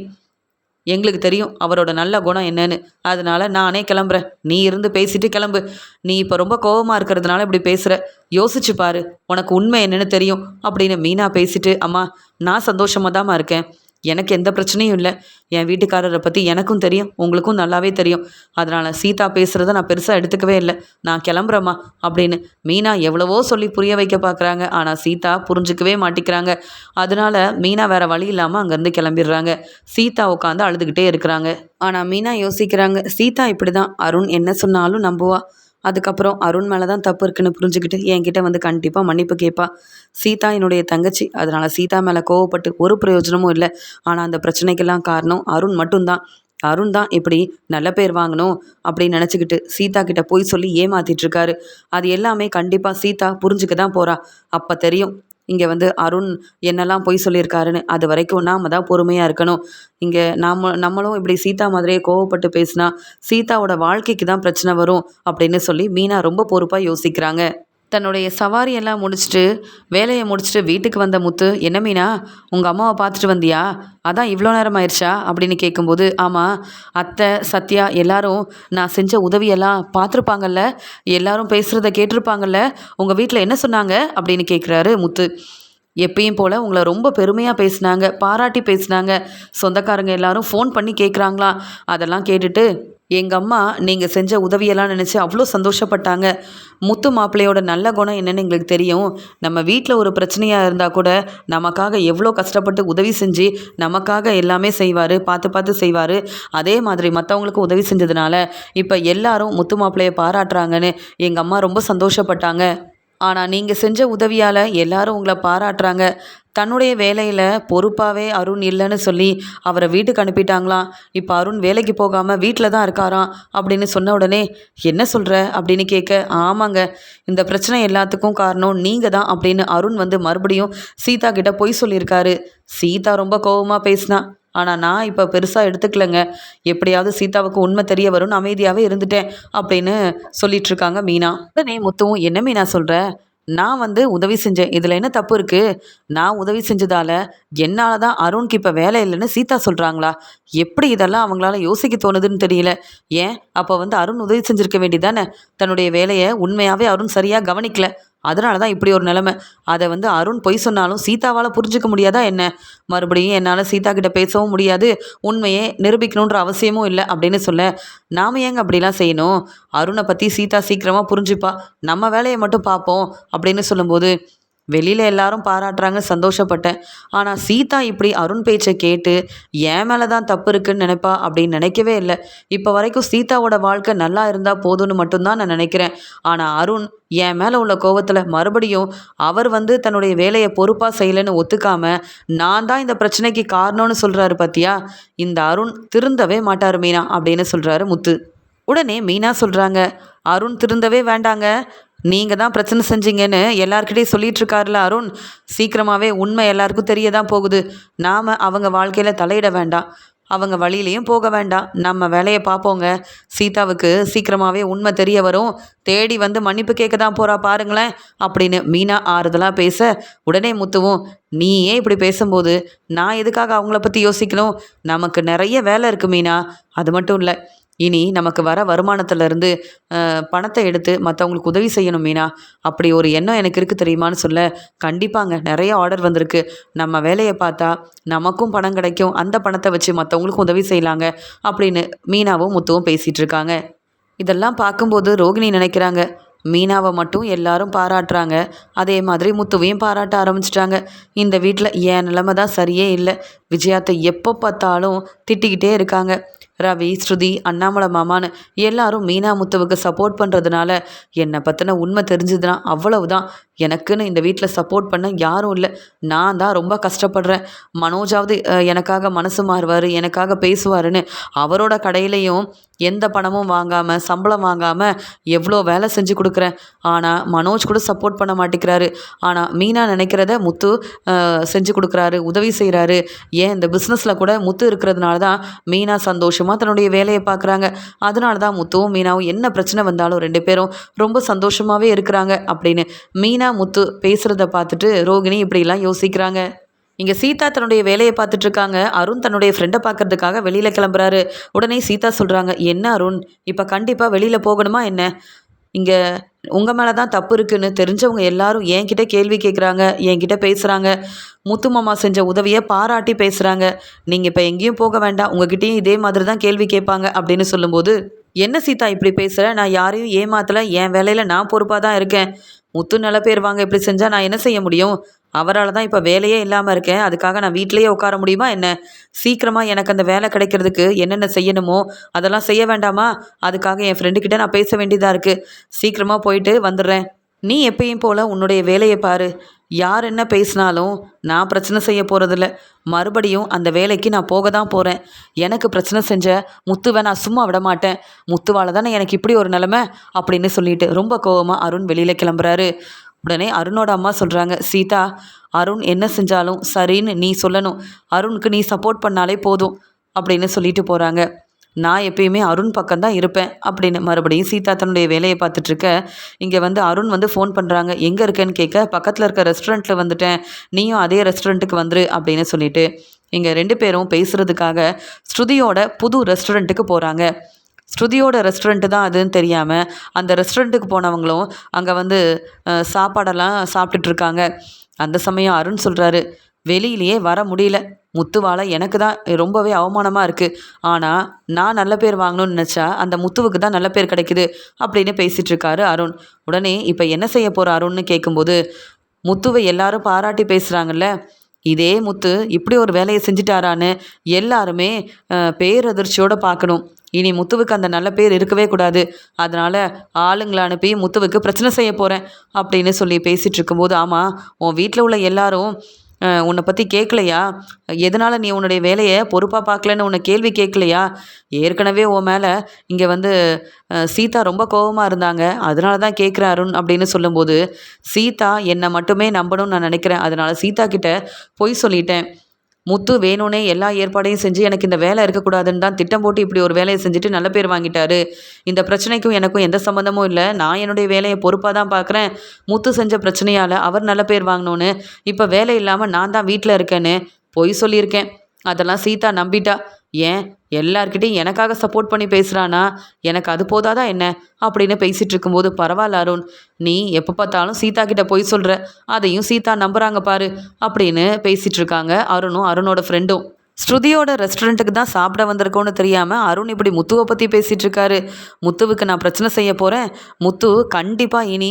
எங்களுக்கு தெரியும் அவரோட நல்ல குணம் என்னன்னு. அதனால நானே கிளம்புறேன். நீ இருந்து பேசிட்டு கிளம்பு. நீ இப்போ ரொம்ப கோவமாக இருக்கிறதுனால இப்படி பேசுகிற. யோசிச்சு பாரு, உனக்கு உண்மை என்னன்னு தெரியும் அப்படின்னு மீனா பேசிட்டு, அம்மா நான் சந்தோஷமாக தாம்மா இருக்கேன். எனக்கு எந்த பிரச்சனையும் இல்லை. என் வீட்டுக்காரரை பற்றி எனக்கும் தெரியும், உங்களுக்கும் நல்லாவே தெரியும். அதனால் சீதா பேசுகிறத நான் பெருசாக எடுத்துக்கவே இல்லை. நான் கிளம்புறேம்மா அப்படின்னு மீனா எவ்வளவோ சொல்லி புரிய வைக்க பார்க்குறாங்க. ஆனால் சீதா புரிஞ்சுக்கவே மாட்டிக்கிறாங்க. அதனால மீனா வேற வழி இல்லாமல் அங்கேருந்து கிளம்பிடுறாங்க. சீதா உட்காந்து அழுதுகிட்டே இருக்கிறாங்க. ஆனால் மீனா யோசிக்கிறாங்க, சீதா இப்படி தான் அருண் என்ன சொன்னாலும் நம்புவா. அதுக்கப்புறம் அருண் மேலே தான் தப்பு இருக்குன்னு புரிஞ்சுக்கிட்டு என்கிட்ட வந்து கண்டிப்பாக மன்னிப்பு கேட்பா. சீதா என்னுடைய தங்கச்சி, அதனால் சீதா மேலே கோவப்பட்டு ஒரு பிரயோஜனமும் இல்லை. ஆனால் அந்த பிரச்சனைக்கெல்லாம் காரணம் அருண் மட்டும்தான். அருண் தான் இப்படி நல்ல பேர் வாங்கணும் அப்படின்னு நினச்சிக்கிட்டு சீதா கிட்ட போய் சொல்லி ஏமாத்திட்டு இருக்காரு. அது எல்லாமே கண்டிப்பாக சீதா புரிஞ்சுக்க தான் போகிறா. அப்போ தெரியும் இங்கே வந்து அருண் என்னெல்லாம் பொய் சொல்லியிருக்காருன்னு. அது வரைக்கும் நாம் தான் பொறுமையாக இருக்கணும். இங்கே நம்மளும் இப்படி சீதா மாதிரியே கோவப்பட்டு பேசினா சீதாவோட வாழ்க்கைக்கு தான் பிரச்சனை வரும் அப்படின்னு சொல்லி மீனா ரொம்ப பொறுப்பாக யோசிக்கிறாங்க. தன்னுடைய சவாரியெல்லாம் முடிச்சுட்டு வேலையை முடிச்சுட்டு வீட்டுக்கு வந்த முத்து, என்ன மீனா உங்கள் அம்மாவை பார்த்துட்டு வந்தியா? அதான் இவ்வளோ நேரம் ஆயிடுச்சா அப்படின்னு கேட்கும்போது, ஆமாம் அத்தை சத்யா எல்லாரும் நான் செஞ்ச உதவியெல்லாம் பார்த்துருப்பாங்கல்ல, எல்லாரும் பேசுகிறத கேட்டிருப்பாங்கல்ல, உங்கள் வீட்டில் என்ன சொன்னாங்க அப்படின்னு கேட்குறாரு முத்து. எப்பயும் போல் உங்களை ரொம்ப பெருமையாக பேசினாங்க, பாராட்டி பேசினாங்க. சொந்தக்காரங்க எல்லாரும் ஃபோன் பண்ணி கேட்குறாங்களாம். அதெல்லாம் கேட்டுட்டு எங்கள் அம்மா நீங்கள் செஞ்ச உதவியெல்லாம் நினச்சி அவ்வளோ சந்தோஷப்பட்டாங்க. முத்து மாப்பிள்ளையோட நல்ல குணம் என்னன்னு எங்களுக்கு தெரியும். நம்ம வீட்டில் ஒரு பிரச்சனையாக இருந்தால் கூட நமக்காக எவ்வளோ கஷ்டப்பட்டு உதவி செஞ்சு நமக்காக எல்லாமே செய்வார், பார்த்து பார்த்து செய்வார். அதே மாதிரி மற்றவங்களுக்கு உதவி செஞ்சதுனால இப்போ எல்லாரும் முத்து மாப்பிள்ளையை பாராட்டுறாங்கன்னு எங்கள் அம்மா ரொம்ப சந்தோஷப்பட்டாங்க. ஆனால் நீங்கள் செஞ்ச உதவியால் எல்லாரும் உங்களை பாராட்டுறாங்க. தன்னுடைய வேலையில் பொறுப்பாகவே அருண் இல்லைன்னு சொல்லி அவரை வீட்டுக்கு அனுப்பிட்டாங்களாம். இப்போ அருண் வேலைக்கு போகாமல் வீட்டில் தான் இருக்காராம் அப்படின்னு சொன்ன உடனே, என்ன சொல்கிற அப்படின்னு கேட்க, ஆமாங்க இந்த பிரச்சனை எல்லாத்துக்கும் காரணம் நீங்கள் தான் அப்படின்னு அருண் வந்து மறுபடியும் சீதா கிட்ட பொய் சொல்லியிருக்காரு. சீதா ரொம்ப கோபமாக பேசினா. ஆனால் நான் இப்போ பெருசாக எடுத்துக்கலைங்க. எப்படியாவது சீதாவுக்கு உண்மை தெரிய வரும்னு அமைதியாகவே இருந்துட்டேன் அப்படின்னு சொல்லிகிட்ருக்காங்க மீனா. உடனே முத்துவும், என்ன மீனா சொல்கிற? நான் வந்து உதவி செஞ்சேன், இதில் என்ன தப்பு இருக்குது? நான் உதவி செஞ்சதால் என்னால் தான் அருணுக்கு இப்போ வேலை இல்லைன்னு சீதா சொல்கிறாங்களா? எப்படி இதெல்லாம் அவங்களால யோசிக்க தோணுதுன்னு தெரியல. ஏன் அப்போ வந்து அருண் உதவி செஞ்சுருக்க வேண்டியதானே? தன்னுடைய வேலையை உண்மையாகவே அருண் சரியாக கவனிக்கல, அதனால தான் இப்படி ஒரு நிலைமை. அதை வந்து அருண் பொய் சொன்னாலும் சீதாவால் புரிஞ்சிக்க முடியாதா என்ன? மறுபடியும் என்னால் சீதா கிட்ட பேசவும் முடியாது, உண்மையே நிரூபிக்கணுன்ற அவசியமும் இல்லை அப்படின்னு சொல்ல, நாம் ஏங்க அப்படிலாம் செய்யணும்? அருணை பற்றி சீதா சீக்கிரமாக புரிஞ்சுப்பா, நம்ம வேலையை மட்டும் பார்ப்போம் அப்படின்னு சொல்லும்போது, வெளியில் எல்லாரும் பாராட்டுறாங்க, சந்தோஷப்பட்டேன். ஆனால் சீதா இப்படி அருண் பேச்சை கேட்டு என் மேலே தான் தப்பு இருக்குன்னு நினைப்பா அப்படின்னு நினைக்கவே இல்லை. இப்போ வரைக்கும் சீதாவோட வாழ்க்கை நல்லா இருந்தால் போதும்னு மட்டும்தான் நான் நினைக்கிறேன். ஆனால் அருண் என் மேலே உள்ள கோவத்தில் மறுபடியும் அவர் வந்து தன்னுடைய வேலையை பொறுப்பாக செய்யலைன்னு ஒத்துக்காம நான் தான் இந்த பிரச்சனைக்கு காரணம்னு சொல்கிறாரு பார்த்தியா? இந்த அருண் திருந்தவே மாட்டார் மீனா அப்படின்னு சொல்கிறாரு முத்து. உடனே மீனா சொல்கிறாங்க, அருண் திருந்தவே வேண்டாங்க, நீங்கள் தான் பிரச்சனை செஞ்சீங்கன்னு எல்லாருக்கிட்டையும் சொல்லிகிட்டு இருக்காருல அருண். சீக்கிரமாகவே உண்மை எல்லாருக்கும் தெரிய தான் போகுது. நாம் அவங்க வாழ்க்கையில் தலையிட வேண்டாம், அவங்க வழியிலையும் போக வேண்டாம், நம்ம வேலையை பார்ப்போங்க. சீதாவுக்கு சீக்கிரமாகவே உண்மை தெரிய வரும், தேடி வந்து மன்னிப்பு கேட்க தான் போகிறா பாருங்களேன் அப்படின்னு மீனா ஆறுதலாக பேச, உடனே முத்துவும், நீ ஏன் இப்படி பேசும்போது நான் எதுக்காக அவங்கள பற்றி யோசிக்கணும்? நமக்கு நிறைய வேலை இருக்குது மீனா. அது மட்டும் இல்லை, இனி நமக்கு வர வருமானத்திலேருந்து பணத்தை எடுத்து மற்றவங்களுக்கு உதவி செய்யணும் மீனா. அப்படி ஒரு எண்ணம் எனக்கு இருக்குது தெரியுமான்னு சொல்ல, கண்டிப்பாங்க நிறைய ஆர்டர் வந்திருக்கு, நம்ம வேலையை பார்த்தா நமக்கும் பணம் கிடைக்கும், அந்த பணத்தை வச்சு மற்றவங்களுக்கும் உதவி செய்யலாங்க அப்படின்னு மீனாவும் முத்துவும் பேசிகிட்டு இருக்காங்க. இதெல்லாம் பார்க்கும்போது ரோகிணி நினைக்கிறாங்க, மீனாவை மட்டும் எல்லாரும் பாராட்டுறாங்க, அதே மாதிரி முத்துவையும் பாராட்ட ஆரம்பிச்சிட்டாங்க. இந்த வீட்டில் என் நிலைமை தான் சரியே இல்லை. விஜயாத்தை எப்போ பார்த்தாலும் திட்டிக்கிட்டே இருக்காங்க. ரவி, ஸ்ருதி, அண்ணாமலை மாமான்னு எல்லாரும் மீனா முத்துவுக்கு சப்போர்ட் பண்ணுறதுனால என்னை பற்றின உண்மை தெரிஞ்சுதுன்னா அவ்வளவுதான், எனக்குன்னு இந்த வீட்டில் சப்போர்ட் பண்ண யாரும் இல்லை. நான் தான் ரொம்ப கஷ்டப்படுறேன். மனோஜாவது எனக்காக மனசு மாறுவார், எனக்காக பேசுவாருன்னு அவரோட கடையிலையும் எந்த பணமும் வாங்காமல் சம்பளம் வாங்காமல் எவ்வளோ வேலை செஞ்சு கொடுக்குறேன். ஆனால் மனோஜ் கூட சப்போர்ட் பண்ண மாட்டேங்கிறாரு. ஆனால் மீனா நினைக்கிறத முத்து செஞ்சு கொடுக்குறாரு, உதவி செய்கிறாரு. ஏன் இந்த பிஸ்னஸில் கூட முத்து இருக்கிறதுனால தான் மீனா சந்தோஷமாக தன்னுடைய வேலையை பார்க்குறாங்க. அதனால தான் முத்துவும் மீனாவும் என்ன பிரச்சனை வந்தாலும் 2 பேரும் ரொம்ப சந்தோஷமாகவே இருக்கிறாங்க அப்படின்னு மீனா முத்து பேசுகிறத பார்த்துட்டு ரோகிணி இப்படிலாம் யோசிக்கிறாங்க. இங்கே சீதா தன்னுடைய வேலையை பார்த்துட்டு இருக்காங்க. அருண் தன்னுடைய ஃப்ரெண்டை பார்க்கறதுக்காக வெளியில் கிளம்புறாரு. உடனே சீதா சொல்கிறாங்க, என்ன அருண், இப்போ கண்டிப்பாக வெளியில் போகணுமா என்ன? இங்கே உங்கள் மேலே தான் தப்பு இருக்குன்னு தெரிஞ்சவங்க எல்லாரும் என்கிட்ட கேள்வி கேட்குறாங்க, என்கிட்ட பேசுகிறாங்க. முத்து மாமா செஞ்ச உதவியை பாராட்டி பேசுகிறாங்க. நீங்கள் இப்போ எங்கேயும் போக வேண்டாம், உங்ககிட்டயும் இதே மாதிரி தான் கேள்வி கேட்பாங்க அப்படின்னு சொல்லும்போது, என்ன சீதா இப்படி பேசுகிற? நான் யாரையும் ஏமாத்தலை, என் வேலையில் நான் பொறுப்பாக தான் இருக்கேன். முத்து நல்ல பேர் வாங்க இப்படி செஞ்சால் நான் என்ன செய்ய முடியும்? அவரால் தான் இப்போ வேலையே இல்லாமல் இருக்கேன். அதுக்காக நான் வீட்டிலேயே உட்கார முடியுமா என்ன? சீக்கிரமாக எனக்கு அந்த வேலை கிடைக்கிறதுக்கு என்னென்ன செய்யணுமோ அதெல்லாம் செய்ய வேண்டாமா? அதுக்காக என் ஃப்ரெண்டுக்கிட்ட நான் பேச வேண்டியதாக இருக்குது. சீக்கிரமாக போயிட்டு வந்துடுறேன். நீ எப்பயும் போல் உன்னுடைய வேலையை பாரு. யார் என்ன பேசினாலும் நான் பிரச்சனை செய்ய போகிறதில்ல. மறுபடியும் அந்த வேலைக்கு நான் போக தான் போகிறேன். எனக்கு பிரச்சனை செஞ்ச முத்துவை நான் சும்மா விட மாட்டேன். முத்துவால் தானே எனக்கு இப்படி ஒரு நிலைமை அப்படின்னு சொல்லிட்டு ரொம்ப கோவமாக அருண் வெளியில் கிளம்புறாரு. உடனே அருணோட அம்மா சொல்கிறாங்க, சீதா, அருண் என்ன செஞ்சாலும் சரின்னு நீ சொல்லணும். அருணுக்கு நீ சப்போர்ட் பண்ணாலே போதும் அப்படின்னு சொல்லிட்டு போகிறாங்க. நான் எப்பயுமே அருண் பக்கம்தான் இருப்பேன் அப்படின்னு மறுபடியும் சீதா தன்னுடைய வேலையை பார்த்துட்ருக்க. இங்கே அருண் ஃபோன் பண்ணுறாங்க. எங்கே இருக்கேன்னு கேட்க, பக்கத்தில் இருக்க ரெஸ்டாரண்ட்டில் வந்துட்டேன், நீயும் அதே ரெஸ்டாரண்ட்டுக்கு வந்துரு அப்படின்னு சொல்லிட்டு இங்கே 2 பேரும் பேசுகிறதுக்காக ஸ்ருதியோட புது ரெஸ்டாரண்ட்டுக்கு போகிறாங்க. ஸ்ருதியோட ரெஸ்டாரண்ட்டு தான் அதுன்னு தெரியாமல் அந்த ரெஸ்டாரண்ட்டுக்கு போனவங்களும் அங்கே சாப்பாடெல்லாம் சாப்பிட்டுட்ருக்காங்க. அந்த சமயம் அருண் சொல்கிறாரு, வெளியிலேயே வர முடியல. முத்துவால் எனக்கு தான் ரொம்பவே அவமானமாக இருக்குது. ஆனால் நான் நல்ல பேர் வாங்கணும்னு நினச்சா அந்த முத்துவுக்கு தான் நல்ல பேர் கிடைக்குது அப்படின்னு பேசிகிட்ருக்காரு அருண். உடனே இப்போ என்ன செய்ய போகிற அருண்னு கேட்கும்போது, முத்துவை எல்லாரும் பாராட்டி பேசுகிறாங்கல்ல, இதே முத்து இப்படி ஒரு வேலையை செஞ்சிட்டாரான்னு எல்லாருமே பேரதிர்ச்சியோடு பார்க்கணும். இனி முத்துவுக்கு அந்த நல்ல பேர் இருக்கவே கூடாது. அதனால் ஆளுங்களை அனுப்பி முத்துவுக்கு பிரச்சனை செய்ய போகிறேன் அப்படின்னு சொல்லி பேசிகிட்டு இருக்கும்போது, ஆமாம், உன் வீட்டில் உள்ள எல்லாரும் உன்னை பற்றி கேட்கலையா? எதனால் நீ உன்னுடைய வேலையை பொறுப்பாக பார்க்கலன்னு உன்னை கேள்வி கேட்கலையா? ஏற்கனவே உன் மேலே இங்கே சீதா ரொம்ப கோபமாக இருந்தாங்க, அதனால தான் கேட்குற அருண் அப்படின்னு சொல்லும்போது, சீதா என்னை மட்டுமே நம்பணும்னு நான் நினைக்கிறேன். அதனால் சீதா கிட்ட பொய் சொல்லிட்டேன். முத்து வேணும்னே எல்லா ஏற்பாடையும் செஞ்சு எனக்கு இந்த வேலை இருக்கக்கூடாதுன்னு தான் திட்டம் போட்டு இப்படி ஒரு வேலையை செஞ்சுட்டு நல்ல பேர் வாங்கிட்டாரு. இந்த பிரச்சனைக்கும் எனக்கும் எந்த சம்மந்தமும் இல்லை. நான் என்னுடைய வேலையை பொறுப்பாக தான் பார்க்குறேன். முத்து செஞ்ச பிரச்சனையால் அவர் நல்ல பேர் வாங்கணுன்னு இப்போ வேலை இல்லாமல் நான் தான் வீட்டில் இருக்கேன்னு பொய் சொல்லியிருக்கேன். அதெல்லாம் சீதா நம்பிட்டா. ஏன் எல்லார்கிட்டையும் எனக்காக சப்போர்ட் பண்ணி பேசுகிறானா? எனக்கு அது போதாதா என்ன அப்படின்னு பேசிகிட்டு இருக்கும்போது, பரவாயில்ல அருண், நீ எப்போ பார்த்தாலும் சீதா கிட்ட போய் சொல்கிற, அதையும் சீதா நம்புகிறாங்க பாரு அப்படின்னு பேசிகிட்டு இருக்காங்க அருணும் அருணோட ஃப்ரெண்டும். ஸ்ருதியோட ரெஸ்டாரண்ட்டுக்கு தான் சாப்பிட வந்திருக்கோன்னு தெரியாமல் அருண் இப்படி முத்துவை பற்றி பேசிகிட்டு இருக்காரு. முத்துவுக்கு நான் பிரச்சனை செய்ய போகிறேன். முத்து கண்டிப்பாக இனி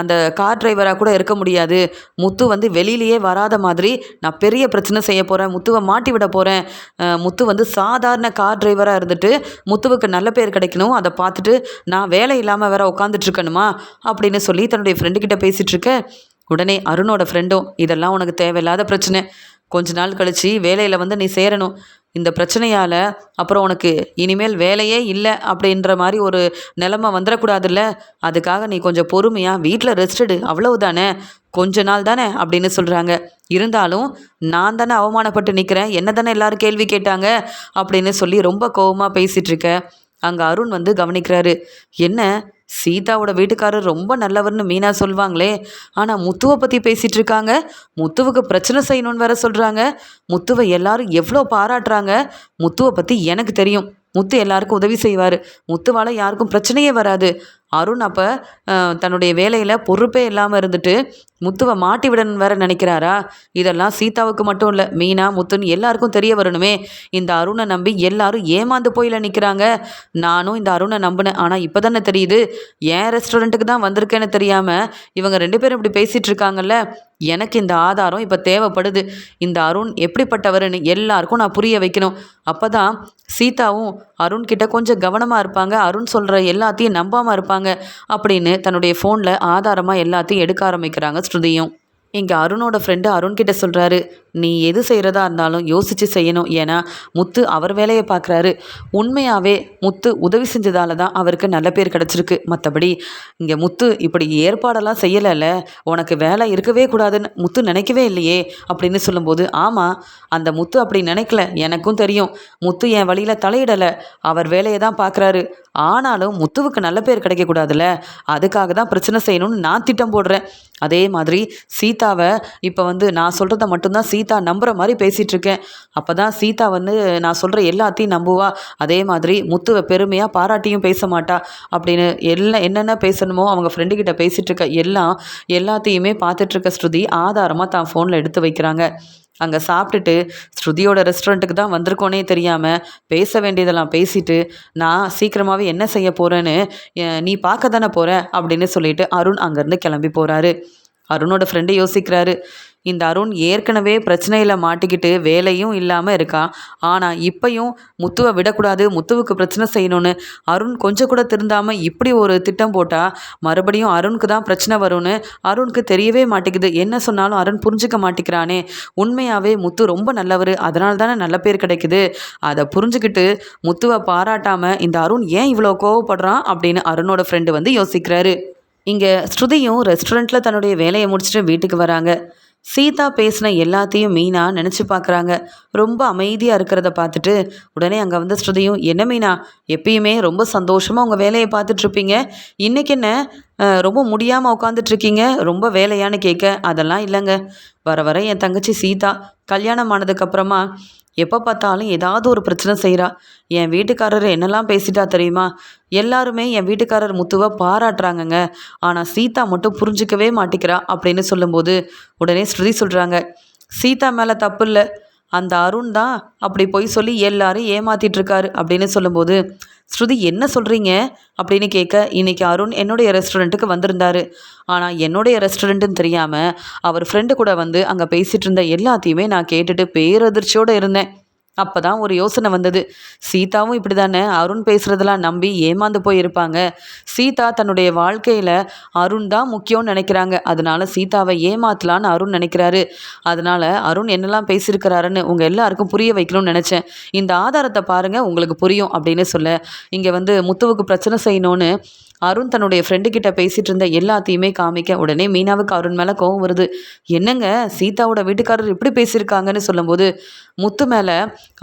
அந்த கார் டிரைவராக கூட இருக்க முடியாது. முத்து வெளியிலேயே வராத மாதிரி நான் பெரிய பிரச்சனை செய்ய போகிறேன். முத்துவை மாட்டி விட போகிறேன். முத்து சாதாரண கார் டிரைவராக இருந்துட்டு முத்துவுக்கு நல்ல பேர் கிடைக்கணும், அதை பார்த்துட்டு நான் வேலை இல்லாமல் வேற உட்காந்துட்ருக்கணுமா அப்படின்னு சொல்லி தன்னுடைய ஃப்ரெண்டுக்கிட்ட பேசிகிட்ருக்க. உடனே அருணோட ஃப்ரெண்டும், இதெல்லாம் உனக்கு தேவையில்லாத பிரச்சனை, கொஞ்ச நாள் கழித்து வேலையில் நீ சேரணும். இந்த பிரச்சனையால் அப்புறம் உனக்கு இனிமேல் வேலையே இல்லை அப்படின்ற மாதிரி ஒரு நிலைமை வந்துடக்கூடாதுல்ல. அதுக்காக நீ கொஞ்சம் பொறுமையாக வீட்டில் ரெஸ்ட் எடு, அவ்வளவுதானே, கொஞ்ச நாள் தானே அப்படின்னு சொல்கிறாங்க. இருந்தாலும் நான் தானே அவமானப்பட்டு நிற்கிறேன், என்ன தானே எல்லோரும் கேள்வி கேட்டாங்க அப்படின்னு சொல்லி ரொம்ப கோபமாக பேசிகிட்ருக்க. அங்கே அருண் கவனிக்கிறாரு. என்ன, சீதாவோட வீட்டுக்காரர் ரொம்ப நல்லவர்னு மீனா சொல்லுவாங்களே, ஆனால் முத்துவை பற்றி பேசிகிட்டு இருக்காங்க. முத்துவுக்கு பிரச்சனை செய்யணும்னு வேற சொல்கிறாங்க. முத்துவை எல்லாரும் எவ்வளோ பாராட்டுறாங்க. முத்துவை பற்றி எனக்கு தெரியும். முத்து எல்லாருக்கும் உதவி செய்வார். முத்துவால் யாருக்கும் பிரச்சனையே வராது. அருண் அப்போ தன்னுடைய வேலையில் பொறுப்பே இல்லாமல் இருந்துட்டு முத்துவை மாட்டி விடணும்னு வேற நினைக்கிறாரா? இதெல்லாம் சீதாவுக்கு மட்டும் இல்லை, மீனா முத்துன்னு எல்லாருக்கும் தெரிய வரணுமே. இந்த அருணை நம்பி எல்லாரும் ஏமாந்து போயில நிற்கிறாங்க. நானும் இந்த அருணை நம்பினேன். ஆனால் இப்போ தானே தெரியுது, ஏன் ரெஸ்டாரண்ட்டுக்கு தான் வந்திருக்கேன்னு தெரியாமல் இவங்க 2 பேரும் இப்படி பேசிகிட்டு இருக்காங்கல்ல. எனக்கு இந்த ஆதாரம் இப்போ தேவைப்படுது. இந்த அருண் எப்படிப்பட்டவருன்னு எல்லாருக்கும் நான் புரிய வைக்கணும். அப்போ தான் சீதாவும் அருண் கிட்ட கொஞ்சம் கவனமாக இருப்பாங்க. அருண் சொல்கிற எல்லாத்தையும் நம்பாமல் இருப்பாங்க அப்படின்னு தன்னுடைய ஃபோனில் ஆதாரமாக எல்லாத்தையும் எடுக்க ஆரம்பிக்கிறாங்க ஸ்ருதியும். இங்கே அருணோட ஃப்ரெண்டு அருண் கிட்ட சொல்கிறாரு, நீ எது செய்கிறதா இருந்தாலும் யோசித்து செய்யணும். ஏன்னா முத்து அவர் வேலையை பார்க்குறாரு. உண்மையாகவே முத்து உதவி செஞ்சதால தான் அவருக்கு நல்ல பேர் கிடச்சிருக்கு. மற்றபடி இங்கே முத்து இப்படி ஏற்பாடெல்லாம் செய்யலைல்ல, உனக்கு வேலை இருக்கவே கூடாதுன்னு முத்து நினைக்கவே இல்லையே அப்படின்னு சொல்லும்போது, ஆமாம், அந்த முத்து அப்படி நினைக்கல. எனக்கும் தெரியும். முத்து என் வழியில் தலையிடலை, அவர் வேலையை தான் பார்க்குறாரு. ஆனாலும் முத்துவுக்கு நல்ல பேர் கிடைக்கக்கூடாதுல்ல, அதுக்காக தான் பிரச்சனை செய்யணும்னு நான் திட்டம் போடுறேன். அதே மாதிரி சீதாவை இப்போ நான் சொல்கிறத மட்டும்தான் சீதா நம்புகிற மாதிரி பேசிகிட்ருக்கேன். அப்போ தான் சீதா நான் சொல்கிற எல்லாத்தையும் நம்புவா. அதே மாதிரி முத்துவை பெருமையாக பாராட்டியும் பேச மாட்டா அப்படின்னு என்னென்ன பேசணுமோ அவங்க ஃப்ரெண்டுக்கிட்ட பேசிகிட்ருக்க எல்லாத்தையுமே பார்த்துட்ருக்க ஸ்ருதி ஆதாரமாக தான் ஃபோனில் எடுத்து வைக்கிறாங்க. அங்கே சாப்பிட்டுட்டு ஸ்ருதியோட ரெஸ்டாரண்ட்டுக்கு தான் வந்திருக்கோனே தெரியாமல் பேச வேண்டியதெல்லாம் பேசிட்டு, நான் சீக்கிரமாகவே என்ன செய்ய போகிறேன்னு நீ பார்க்க தானே போகிற அப்படின்னு சொல்லிட்டு அருண் அங்கேருந்து கிளம்பி போகிறாரு. அருணோட ஃப்ரெண்டு யோசிக்கிறாரு, இந்த அருண் ஏற்கனவே பிரச்சனையில் மாட்டிக்கிட்டு வேலையும் இல்லாமல் இருக்கான். ஆனால் இப்பையும் முத்துவை விடக்கூடாது, முத்துவுக்கு பிரச்சனை செய்யணும்னு அருண் கொஞ்சம் கூட திருந்தாமல் இப்படி ஒரு திட்டம் போட்டால் மறுபடியும் அருணுக்கு தான் பிரச்சனை வரும்னு அருணுக்கு தெரியவே மாட்டேங்குது. என்ன சொன்னாலும் அருண் புரிஞ்சிக்க மாட்டேங்கிறானே. உண்மையாகவே முத்து ரொம்ப நல்லவர், அதனால தானே நல்ல பேர் கிடைக்குது. அதை புரிஞ்சுக்கிட்டு முத்துவை பாராட்டாமல் இந்த அருண் ஏன் இவ்வளோ கோவப்படுறான் அப்படின்னு அருணோட ஃப்ரெண்டு யோசிக்கிறாரு. இங்கே ஸ்ருதியும் ரெஸ்டாரண்ட்டில் தன்னுடைய வேலையை முடிச்சுட்டு வீட்டுக்கு வராங்க. சீதா பேசின எல்லாத்தையும் மீனா நினச்சி பார்க்குறாங்க. ரொம்ப அமைதியாக இருக்கிறத பார்த்துட்டு உடனே அங்கே ஸ்ருதியும், என்ன மீனா, எப்பயுமே ரொம்ப சந்தோஷமாக உங்கள் வேலையை பார்த்துட்ருப்பீங்க, இன்றைக்கி என்ன ரொம்ப முடியாமல் உட்காந்துட்ருக்கீங்க, ரொம்ப வேலையான்னு கேட்க, அதெல்லாம் இல்லைங்க, வர வர என் தங்கச்சி சீதா கல்யாணம் ஆனதுக்கப்புறமா எப்போ பார்த்தாலும் ஏதாவது ஒரு பிரச்சனை செய்கிறா. என் வீட்டுக்காரர் என்னெல்லாம் பேசிட்டா தெரியுமா? எல்லாருமே என் வீட்டுக்காரர் முத்துவை பாராட்டுறாங்கங்க, ஆனால் சீதா மட்டும் புரிஞ்சிக்கவே மாட்டிக்கிறா அப்படின்னு சொல்லும்போது உடனே ஸ்ருதி சொல்கிறாங்க, சீதா மேலே தப்பு இல்லை, அந்த அருண் தான் அப்படி போய் சொல்லி எல்லாரும் ஏமாத்திட்டுருக்காரு அப்படின்னு சொல்லும்போது, ஸ்ருதி என்ன சொல்கிறீங்க அப்படின்னு கேட்க, இன்றைக்கி அருண் என்னுடைய ரெஸ்டாரண்ட்டுக்கு வந்திருந்தார். ஆனால் என்னுடைய ரெஸ்டாரண்ட்டுன்னு தெரியாமல் அவர் ஃப்ரெண்டு கூட அங்கே பேசிகிட்டு இருந்த எல்லாத்தையுமே நான் கேட்டுட்டு பேரதிர்ச்சியோடு இருந்தேன். அப்போ தான் ஒரு யோசனை வந்தது. சீதாவும் இப்படி தானே அருண் பேசுகிறதெல்லாம் நம்பி ஏமாந்து போயிருப்பாங்க. சீதா தன்னுடைய வாழ்க்கையில் அருண் தான் முக்கியம்னு நினைக்கிறாங்க. அதனால சீதாவை ஏமாத்தலான்னு அருண் நினைக்கிறாரு. அதனால் அருண் என்னெல்லாம் பேசியிருக்கிறாருன்னு உங்கள் எல்லாருக்கும் புரிய வைக்கணும்னு நினச்சேன். இந்த ஆதாரத்தை பாருங்கள், உங்களுக்கு புரியும் அப்படின்னு சொல்ல, இங்கே முத்துவுக்கு பிரச்சனை செய்யணும்னு அருண் தன்னுடைய ஃப்ரெண்டுக்கிட்ட பேசிகிட்டு இருந்த எல்லாத்தையுமே காமிக்க, உடனே மீனாவுக்கு அருண் மேலே கோவம் வருது. என்னங்க சீதாவோட வீட்டுக்காரர் இப்படி பேசியிருக்காங்கன்னு சொல்லும்போது முத்து மேலே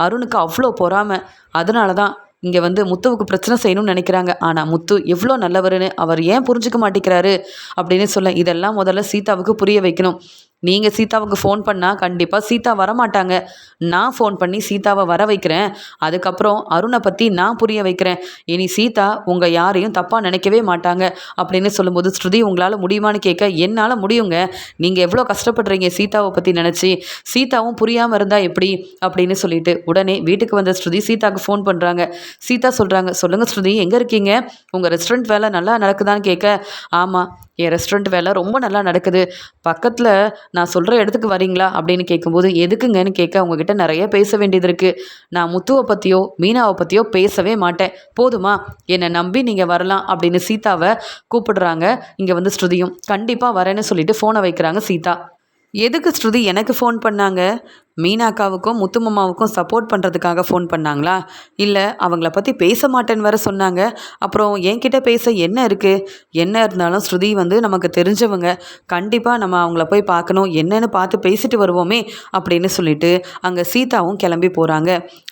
அருணுக்கு அவ்வளோ பொறாமை. அதனால தான் இங்கே முத்துவுக்கு பிரச்சனை செய்யணும்னு நினைக்கிறாங்க. ஆனால் முத்து எவ்வளோ நல்லவருன்னு அவர் ஏன் புரிஞ்சுக்க மாட்டேங்கிறாரு அப்படின்னு சொல்ல, இதெல்லாம் முதல்ல சீதாவுக்கு புரிய வைக்கணும். நீங்கள் சீதாவுக்கு ஃபோன் பண்ணால் கண்டிப்பாக சீதா வரமாட்டாங்க. நான் ஃபோன் பண்ணி சீதாவை வர வைக்கிறேன். அதுக்கப்புறம் அருணை பற்றி நான் புரிய வைக்கிறேன். இனி சீதா உங்கள் யாரையும் தப்பாக நினைக்கவே மாட்டாங்க அப்படின்னு சொல்லும்போது, ஸ்ருதி உங்களால் முடியுமான்னு கேட்க, என்னால் முடியுங்க. நீங்கள் எவ்வளோ கஷ்டப்படுறீங்க சீதாவை பற்றி நினச்சி, சீதாவும் புரியாமல் இருந்தால் எப்படி அப்படின்னு சொல்லிட்டு உடனே வீட்டுக்கு வந்த ஸ்ருதி சீதாவுக்கு ஃபோன் பண்ணுறாங்க. சீதா சொல்கிறாங்க, சொல்லுங்கள் ஸ்ருதி, எங்கே இருக்கீங்க? உங்கள் ரெஸ்டாரண்ட் வேலை நல்லா நடக்குதான்னு கேட்க, ஆமாம், என் ரெஸ்டாரண்ட் வேலை ரொம்ப நல்லா நடக்குது. பக்கத்தில் நான் சொல்கிற இடத்துக்கு வரீங்களா அப்படின்னு கேட்கும்போது, எதுக்குங்கன்னு கேட்க, உங்ககிட்ட நிறைய பேச வேண்டியது இருக்குது. நான் முத்துவை பற்றியோ மீனாவை பற்றியோ பேசவே மாட்டேன், போதுமா? என்னை நம்பி நீங்கள் வரலாம் அப்படின்னு சீதாவை கூப்பிடுறாங்க. இங்கே ஸ்ருதியும் கண்டிப்பாக வரேன்னு சொல்லிட்டு ஃபோனை வைக்கிறாங்க சீதா. எதுக்கு ஸ்ருதி எனக்கு ஃபோன் பண்ணாங்க? மீனாக்காவுக்கும் முத்துமாமாவுக்கும் சப்போர்ட் பண்ணுறதுக்காக ஃபோன் பண்ணாங்களா? இல்லை அவங்கள பற்றி பேச மாட்டேன்னு வேற சொன்னாங்க. அப்புறம் என்கிட்ட பேச என்ன இருக்குது? என்ன இருந்தாலும் ஸ்ருதி நமக்கு தெரிஞ்சவங்க, கண்டிப்பாக நம்ம அவங்கள போய் பார்க்கணும், என்னன்னு பார்த்து பேசிட்டு வருவோமே அப்படின்னு சொல்லிட்டு அங்கே சீதாவும் கிளம்பி போகிறாங்க.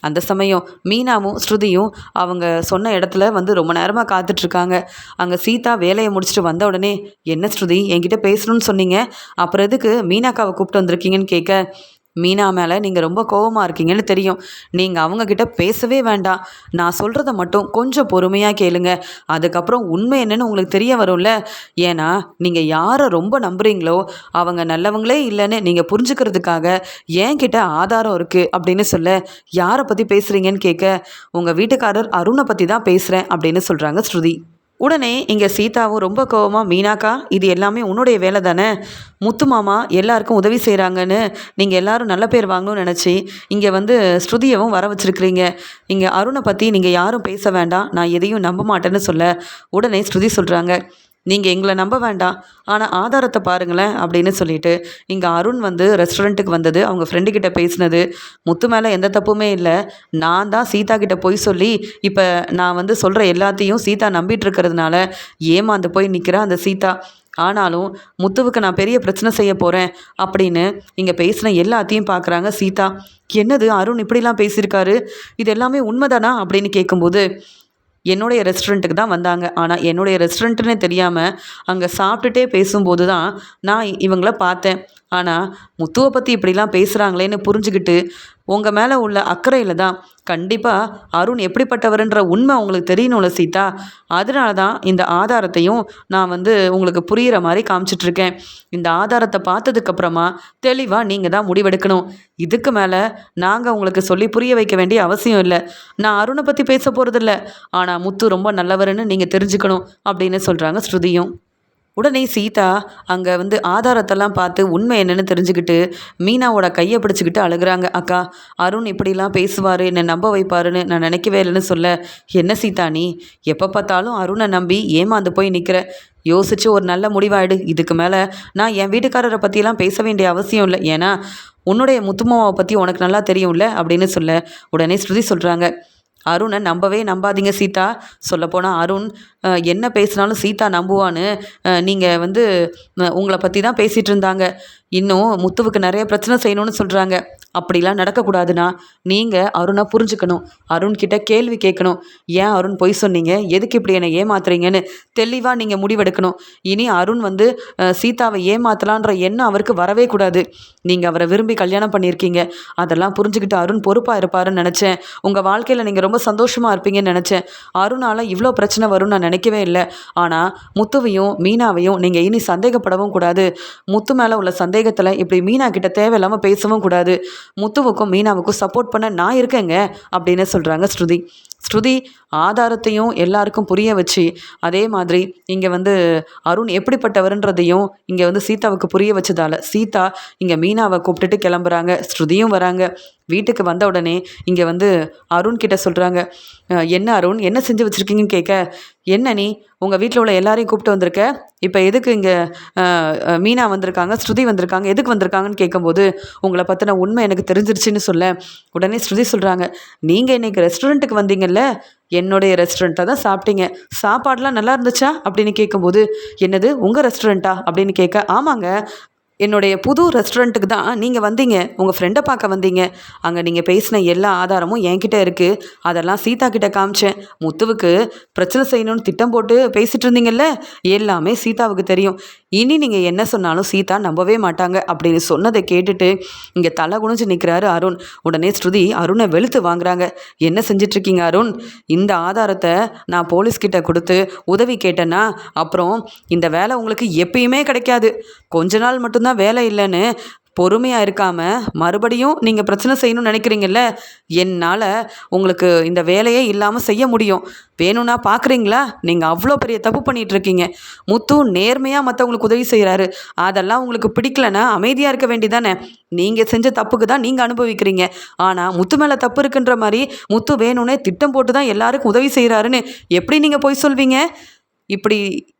அந்த சமயம் மீனாவும் ஸ்ருதியும் அவங்க சொன்ன இடத்துல ரொம்ப நேரமாக காத்துட்ருக்காங்க. அங்கே சீதா வேலையை முடிச்சுட்டு வந்த உடனே, என்ன ஸ்ருதி என்கிட்ட பேசணும்னு சொன்னீங்க, அப்புறம் எதுக்கு மீனாக்காவை கூப்பிட்டு வந்திருக்கீங்கன்னு கேட்க, மீனா மேலே நீங்கள் ரொம்ப கோவமாக இருக்கீங்கன்னு தெரியும். நீங்கள் அவங்கக்கிட்ட பேசவே வேண்டாம். நான் சொல்கிறத மட்டும் கொஞ்சம் பொறுமையாக கேளுங்க. அதுக்கப்புறம் உண்மை என்னன்னு உங்களுக்கு தெரிய வரும்ல. ஏன்னா நீங்கள் யாரை ரொம்ப நம்புறீங்களோ அவங்க நல்லவங்களே இல்லைன்னு நீங்கள் புரிஞ்சுக்கிறதுக்காக என்கிட்ட ஆதாரம் இருக்குது அப்படின்னு சொல்ல, யாரை பற்றி பேசுகிறீங்கன்னு கேட்க, உங்கள் வீட்டுக்காரர் அருணை பற்றி தான் பேசுகிறேன் அப்படின்னு சொல்கிறாங்க ஸ்ருதி. உடனே இங்கே சீதாவும் ரொம்ப கோவமாக, மீனாக்கா இது எல்லாமே உன்னுடைய வேலை தானே, முத்து மாமா எல்லாருக்கும் உதவி செய்கிறாங்கன்னு நீங்கள் எல்லாரும் நல்ல பேர் வாங்கணும்னு நினச்சி இங்கே வந்து ஸ்ருதியவும் வர வச்சுருக்கிறீங்க. இங்கே அருணை பற்றி நீங்கள் யாரும் பேச வேண்டாம், நான் எதையும் நம்ப மாட்டேன்னு சொல்ல உடனே ஸ்ருதி சொல்கிறாங்க, நீங்கள் எங்களை நம்ப வேண்டாம், ஆனால் ஆதாரத்தை பாருங்களேன் அப்படின்னு சொல்லிட்டு இங்கே அருண் வந்து ரெஸ்டாரண்ட்டுக்கு வந்தது, அவங்க ஃப்ரெண்டுக்கிட்ட பேசினது, முத்து மேலே எந்த தப்புமே இல்லை. நான் தான் சீதா கிட்ட போய் சொல்லி இப்போ நான் வந்து சொல்கிற எல்லாத்தையும் சீதா நம்பிட்டு இருக்கிறதுனால ஏமாந்து போய் நிற்கிற அந்த சீதா. ஆனாலும் முத்துவுக்கு நான் பெரிய பிரச்சனை செய்ய போகிறேன் அப்படின்னு இங்கே பேசின எல்லாத்தையும் பார்க்குறாங்க சீதா. என்னது அருண் இப்படிலாம் பேசியிருக்காரு, இது எல்லாமே உண்மைதானா அப்படின்னு கேட்கும்போது, என்னுடைய ரெஸ்டாரண்ட்டுக்கு தான் வந்தாங்க, ஆனால் என்னுடைய ரெஸ்டாரண்ட்டுன்னு தெரியாமல் அங்கே சாப்பிட்டுட்டே பேசும்போது தான் நான் இவங்கள பார்த்தேன். ஆனால் முத்துவை பற்றி இப்படிலாம் பேசுகிறாங்களேன்னு புரிஞ்சுக்கிட்டு உங்கள் மேலே உள்ள அக்கறையில் தான் கண்டிப்பாக அருண் எப்படிப்பட்டவருன்ற உண்மை உங்களுக்கு தெரியணும்ல சீதா, அதனால தான் இந்த ஆதாரத்தையும் நான் வந்து உங்களுக்கு புரிகிற மாதிரி காமிச்சிட்ருக்கேன். இந்த ஆதாரத்தை பார்த்ததுக்கப்புறமா தெளிவாக நீங்கள் தான் முடிவெடுக்கணும். இதுக்கு மேலே நாங்கள் உங்களுக்கு சொல்லி புரிய வைக்க வேண்டிய அவசியம் இல்லை. நான் அருணை பற்றி பேச போகிறதில்ல, ஆனால் முத்து ரொம்ப நல்லவருன்னு நீங்கள் தெரிஞ்சுக்கணும் அப்படின்னு சொல்கிறாங்க ஸ்ருதியும். உடனே சீதா அங்கே வந்து ஆதாரத்தெல்லாம் பார்த்து உண்மை என்னன்னு தெரிஞ்சுக்கிட்டு மீனாவோட கையை பிடிச்சிக்கிட்டு அழுகிறாங்க. அக்கா, அருண் இப்படிலாம் பேசுவார், என்னை நம்ப வைப்பாருன்னு நான் நினைக்கவே இல்லைன்னு சொல்ல, என்ன சீதா நீ எப்போ பார்த்தாலும் அருணை நம்பி ஏமாந்து போய் நிற்கிற, யோசிச்சு ஒரு நல்ல முடிவாயிடு. இதுக்கு மேலே நான் என் வீட்டுக்காரரை பற்றியெல்லாம் பேச வேண்டிய அவசியம் இல்லை, ஏன்னா உன்னுடைய முத்துமாவை பற்றி உனக்கு நல்லா தெரியும்ல அப்படின்னு சொல்ல உடனே ஸ்ருதி சொல்கிறாங்க, அருணை நம்பவே நம்பாதீங்க சீதா. சொல்லப்போனால் அருண் என்ன பேசினாலும் சீதா நம்புவான்னு நீங்கள் வந்து உங்களை பற்றி தான் பேசிகிட்டு இருந்தாங்க. இன்னும் முத்துவுக்கு நிறைய பிரச்சனை செய்யணும்னு சொல்கிறாங்க. அப்படிலாம் நடக்கக்கூடாதுன்னா நீங்கள் அருணை புரிஞ்சுக்கணும், அருண்கிட்ட கேள்வி கேட்கணும். ஏன் அருண் பொய் சொன்னீங்க, எதுக்கு இப்படி என்னை ஏமாத்துறீங்கன்னு தெளிவாக நீங்கள் முடிவெடுக்கணும். இனி அருண் வந்து சீதாவை ஏமாத்தலான்ற எண்ணம் அவருக்கு வரவே கூடாது. நீங்கள் அவரை விரும்பி கல்யாணம் பண்ணியிருக்கீங்க, அதெல்லாம் புரிஞ்சுக்கிட்டு அருண் பொறுப்பாக இருப்பாருன்னு நினச்சேன். உங்கள் வாழ்க்கையில் நீங்கள் ரொம்ப சந்தோஷமாக இருப்பீங்கன்னு நினச்சேன். அருணால் இவ்வளோ பிரச்சனை வரும்னு நான் நினைக்கவே இல்லை. ஆனால் முத்துவையும் மீனாவையும் நீங்கள் இனி சந்தேகப்படவும் கூடாது. முத்து மேலே உள்ள சந்தேகத்தில் இப்படி மீனா கிட்ட தேவையில்லாமல் பேசவும் கூடாது. முத்துவுக்கும் மீனாவுக்கும் சப்போர்ட் பண்ண நான் இருக்கேங்க அப்படின்னு சொல்கிறாங்க ஸ்ருதி. ஸ்ருதி ஆதாரத்தையும் எல்லாருக்கும் புரிய வச்சு, அதே மாதிரி இங்கே வந்து அருண் எப்படிப்பட்டவருன்றதையும் இங்கே வந்து சீதாவுக்கு புரிய வச்சதால சீதா இங்கே மீனாவை கூப்பிட்டுட்டு கிளம்புறாங்க. ஸ்ருதியும் வராங்க. வீட்டுக்கு வந்த உடனே இங்கே வந்து அருண் கிட்ட சொல்கிறாங்க, என்ன அருண் என்ன செஞ்சு வச்சுருக்கீங்கன்னு கேட்க, என்ன நீ உங்கள் வீட்டில் உள்ள எல்லாரையும் கூப்பிட்டு வந்திருக்க, இப்போ எதுக்கு இங்கே மீனா வந்திருக்காங்க, ஸ்ருதி வந்திருக்காங்க, எதுக்கு வந்திருக்காங்கன்னு கேட்கும்போது, உங்களை பற்றின உண்மை எனக்கு தெரிஞ்சிருச்சுன்னு சொல்ல உடனே ஸ்ருதி சொல்கிறாங்க, நீங்கள் இன்றைக்கி ரெஸ்டாரண்ட்டுக்கு வந்தீங்கல்ல, என்னுடைய ரெஸ்டாரண்ட்டில் தான் சாப்பிட்டீங்க, சாப்பாடெலாம் நல்லா இருந்துச்சா அப்படின்னு கேட்கும்போது, என்னது உங்கள் ரெஸ்டாரண்ட்டா அப்படின்னு கேட்க, ஆமாங்க என்னுடைய புது ரெஸ்டாரண்ட்டுக்கு தான் நீங்கள் வந்தீங்க, உங்கள் ஃப்ரெண்டை பார்க்க வந்தீங்க. அங்கே நீங்கள் பேசின எல்லா ஆதாரமும் என்கிட்ட இருக்குது, அதெல்லாம் சீதா கிட்ட காமிச்சேன். முத்துவுக்கு பிரச்சனை செய்யணும்னு திட்டம் போட்டு பேசிகிட்டு இருந்தீங்கல்ல, எல்லாமே சீதாவுக்கு தெரியும். இனி நீங்கள் என்ன சொன்னாலும் சீதா நம்பவே மாட்டாங்க அப்படின்னு சொன்னதை கேட்டுட்டு இங்கே தலை குனிஞ்சு நிற்கிறாரு அருண். உடனே ஸ்ருதி அருணை வெளுத்து வாங்குறாங்க. என்ன செஞ்சிட்ருக்கீங்க அருண், இந்த ஆதாரத்தை நான் போலீஸ்கிட்ட கொடுத்து உதவி கேட்டேன்னா அப்புறம் இந்த வேலை உங்களுக்கு எப்பயுமே கிடைக்காது. கொஞ்ச நாள் மட்டும்தான் வேலை இல்லைன்னு பொறுமையாக இருக்காமல் மறுபடியும் நீங்கள் பிரச்சனை செய்யணும்னு நினைக்கிறீங்கல்ல, என்னால் உங்களுக்கு இந்த வேலையே இல்லாமல் செய்ய முடியும். வேணும்னா பார்க்குறீங்களா, நீங்கள் அவ்வளோ பெரிய தப்பு பண்ணிகிட்ருக்கீங்க. முத்து நேர்மையாக மற்றவங்களுக்கு உதவி செய்கிறாரு, அதெல்லாம் உங்களுக்கு பிடிக்கலன்னா அமைதியாக இருக்க வேண்டியதானே. நீங்கள் செஞ்ச தப்புக்கு தான் நீங்கள் அனுபவிக்கிறீங்க. ஆனால் முத்து மேலே தப்பு இருக்குன்ற மாதிரி முத்து வேணும்னே திட்டம் போட்டு தான் எல்லாருக்கும் உதவி செய்கிறாருன்னு எப்படி நீங்கள் போய் சொல்வீங்க?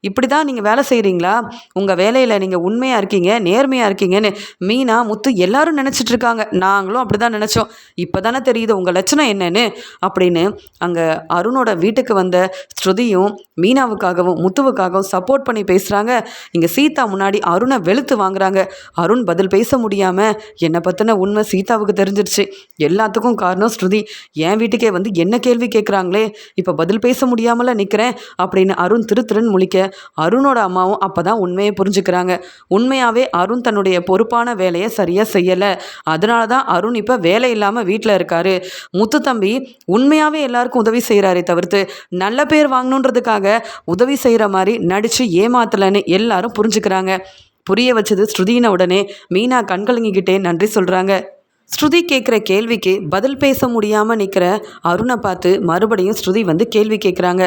இப்படி தான் நீங்கள் வேலை செய்கிறீங்களா? உங்கள் வேலையில் நீங்கள் உண்மையாக இருக்கீங்க, நேர்மையாக இருக்கீங்கன்னு மீனா முத்து எல்லாரும் நினச்சிட்டு இருக்காங்க. நாங்களும் அப்படி தான் நினச்சோம். இப்போ தானே தெரியுது உங்கள் லட்சணம் என்னன்னு அப்படின்னு அங்கே அருணோட வீட்டுக்கு வந்த ஸ்ருதியும் மீனாவுக்காகவும் முத்துவுக்காகவும் சப்போர்ட் பண்ணி பேசுகிறாங்க. இங்கே சீதா முன்னாடி அருணை வெளுத்து வாங்குறாங்க. அருண் பதில் பேச முடியாமல் என்னை பற்றின உண்மை சீதாவுக்கு தெரிஞ்சிருச்சு. எல்லாத்துக்கும் காரணம் ஸ்ருதி. என் வீட்டுக்கே வந்து என்ன கேள்வி கேட்குறாங்களே, இப்போ பதில் பேச முடியாமல நிற்கிறேன் அப்படின்னு அருண் திருன்னு முழிக்க அருணோட அம்மாவும் அப்போ தான் உண்மையை புரிஞ்சுக்கிறாங்க. உண்மையாகவே அருண் தன்னுடைய பொறுப்பான வேலையை சரியாக செய்யலை, அதனால தான் அருண் இப்போ வேலை இல்லாமல் வீட்டில் இருக்காரு. முத்து தம்பி உண்மையாகவே எல்லாருக்கும் உதவி செய்கிறாரே தவிர்த்து நல்ல பேர் வாங்கணுன்றதுக்காக உதவி செய்கிற மாதிரி நடித்து ஏமாத்தலைன்னு எல்லாரும் புரிஞ்சுக்கிறாங்க. புரிய வச்சது ஸ்ருதின உடனே மீனா கண்கலங்கிக்கிட்டே நன்றி சொல்கிறாங்க. ஸ்ருதி கேட்குற கேள்விக்கு பதில் பேச முடியாமல் நிற்கிற அருணை பார்த்து மறுபடியும் ஸ்ருதி வந்து கேள்வி கேட்குறாங்க.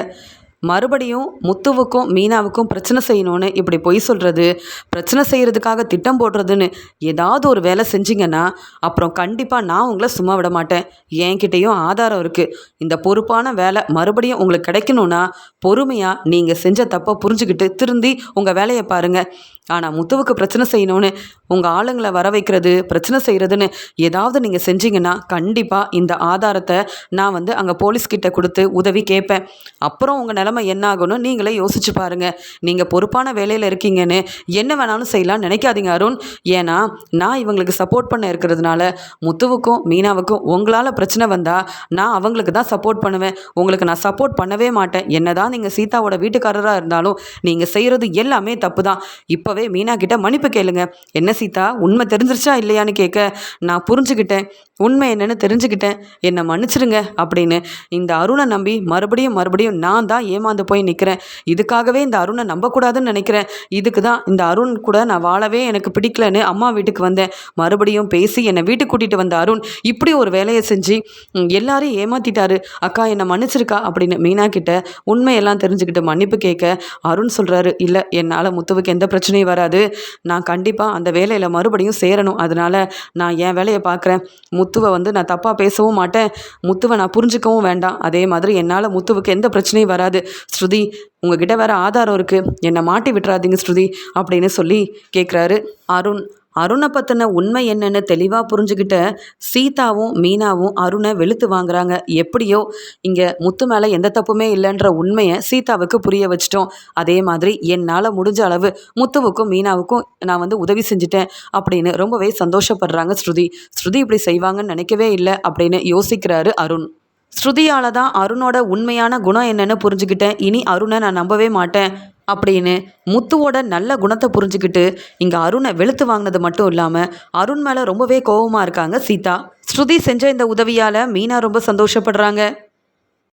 மறுபடியும் முத்துவுக்கும் மீனாவுக்கும் பிரச்சனை செய்யணும்னு இப்படி பொய் சொல்கிறது, பிரச்சனை செய்கிறதுக்காக திட்டம் போடுறதுன்னு ஏதாவது ஒரு வேலை செஞ்சீங்கன்னா அப்புறம் கண்டிப்பாக நான் உங்களை சும்மா விட மாட்டேன். என்கிட்டேயும் ஆதாரம் இருக்குது. இந்த பொறுப்பான வேலை மறுபடியும் உங்களுக்கு கிடைக்கணும்னா பொறுமையாக நீங்கள் செஞ்ச தப்பை புரிஞ்சுக்கிட்டு திருந்தி உங்கள் வேலையை பாருங்கள். ஆனால் முத்துவுக்கு பிரச்சனை செய்யணும்னு உங்கள் ஆளுங்களை வர வைக்கிறது, பிரச்சனை செய்கிறதுன்னு ஏதாவது நீங்கள் செஞ்சீங்கன்னா கண்டிப்பாக இந்த ஆதாரத்தை நான் அங்கே போலீஸ்கிட்ட கொடுத்து உதவி கேட்பேன். அப்புறம் உங்கள் நிலைமை என்ன ஆகும்னு நீங்களே யோசிச்சு பாருங்கள். நீங்கள் பொறுப்பான வேலையில் இருக்கீங்கன்னு என்ன வேணாலும் செய்யலாம்னு நினைக்காதீங்க அருண். ஏன்னா நான் இவங்களுக்கு சப்போர்ட் பண்ண இருக்கிறதுனால முத்துவுக்கும் மீனாவுக்கும் உங்களால் பிரச்சனை வந்தால் நான் அவங்களுக்கு தான் சப்போர்ட் பண்ணுவேன். உங்களுக்கு நான் சப்போர்ட் பண்ணவே மாட்டேன். என்னதான் நீங்கள் சீதாவோட வீட்டுக்காரராக இருந்தாலும் நீங்கள் செய்கிறது எல்லாமே தப்பு தான். இப்போவே மீனா கிட்ட மன்னிப்பு கேளுங்க. என்ன சீதா, உண்மை தெரிஞ்சிருச்சா இல்லையான்னு கேட்க, நான் புரிஞ்சுக்கிட்டேன், உண்மை என்னன்னு தெரிஞ்சுக்கிட்டேன், என்னை மன்னிச்சிடுங்க அப்படின்னு இந்த அருணை நம்பி மறுபடியும் நான் தான் ஏமாந்து போய் நிற்கிறேன். இதுக்காகவே இந்த அருணை நம்பக்கூடாதுன்னு நினைக்கிறேன். இதுக்கு தான் இந்த அருண் கூட நான் வாழவே எனக்கு பிடிக்கலன்னு அம்மா வீட்டுக்கு வந்தேன். மறுபடியும் பேசி என்னை வீட்டுக்கு கூட்டிகிட்டு வந்த அருண் இப்படி ஒரு வேலையை செஞ்சு எல்லாரையும் ஏமாத்திட்டாரு. அக்கா என்னை மன்னிச்சிருக்கா அப்படின்னு மீனா கிட்ட உண்மையெல்லாம் தெரிஞ்சுக்கிட்டு மன்னிப்பு கேட்க அருண் சொல்கிறாரு, இல்லை என்னால் முத்துவுக்கு எந்த பிரச்சனையும் வராது. நான் கண்டிப்பாக அந்த வேலையில் மறுபடியும் சேரணும். அதனால் நான் என் வேலையை பார்க்குறேன். முத்துவை நான் தப்பாக பேசவும் மாட்டேன். முத்துவை நான் புரிஞ்சுக்கவும் வேண்டாம். அதே மாதிரி என்னால் முத்துவுக்கு எந்த பிரச்சனையும் வராது. ஸ்ருதி, உங்ககிட்ட வேறு ஆதாரம் இருக்குது, என்னை மாட்டி விட்டுறாதீங்க ஸ்ருதி அப்படின்னு சொல்லி கேட்குறாரு அருண். அருணை பற்றின உண்மை என்னன்னு தெளிவாக புரிஞ்சுக்கிட்ட சீதாவும் மீனாவும் அருணை வெளுத்து வாங்குறாங்க. எப்படியோ இங்கே முத்து மேலே எந்த தப்புமே இல்லைன்ற உண்மையை சீதாவுக்கு புரிய வச்சிட்டோம். அதே மாதிரி என்னால் முடிஞ்ச அளவு முத்துவுக்கும் மீனாவுக்கும் நான் உதவி செஞ்சுட்டேன் அப்படின்னு ரொம்பவே சந்தோஷப்படுறாங்க ஸ்ருதி. ஸ்ருதி இப்படி செய்வாங்கன்னு நினைக்கவே இல்லை அப்படின்னு யோசிக்கிறாரு அருண். ஸ்ருதியால் தான் அருணோட உண்மையான குணம் என்னன்னு புரிஞ்சுக்கிட்டேன். இனி அருணை நான் நம்பவே மாட்டேன் அப்படின்னு முத்துவோட நல்ல குணத்தை புரிஞ்சுக்கிட்டு இங்கே அருணை வெளுத்து வாங்கினது மட்டும் இல்லாமல் அருண் மேலே ரொம்பவே கோபமாக இருக்காங்க சீதா. ஸ்ருதி செஞ்ச இந்த உதவியால் மீனா ரொம்ப சந்தோஷப்படுறாங்க.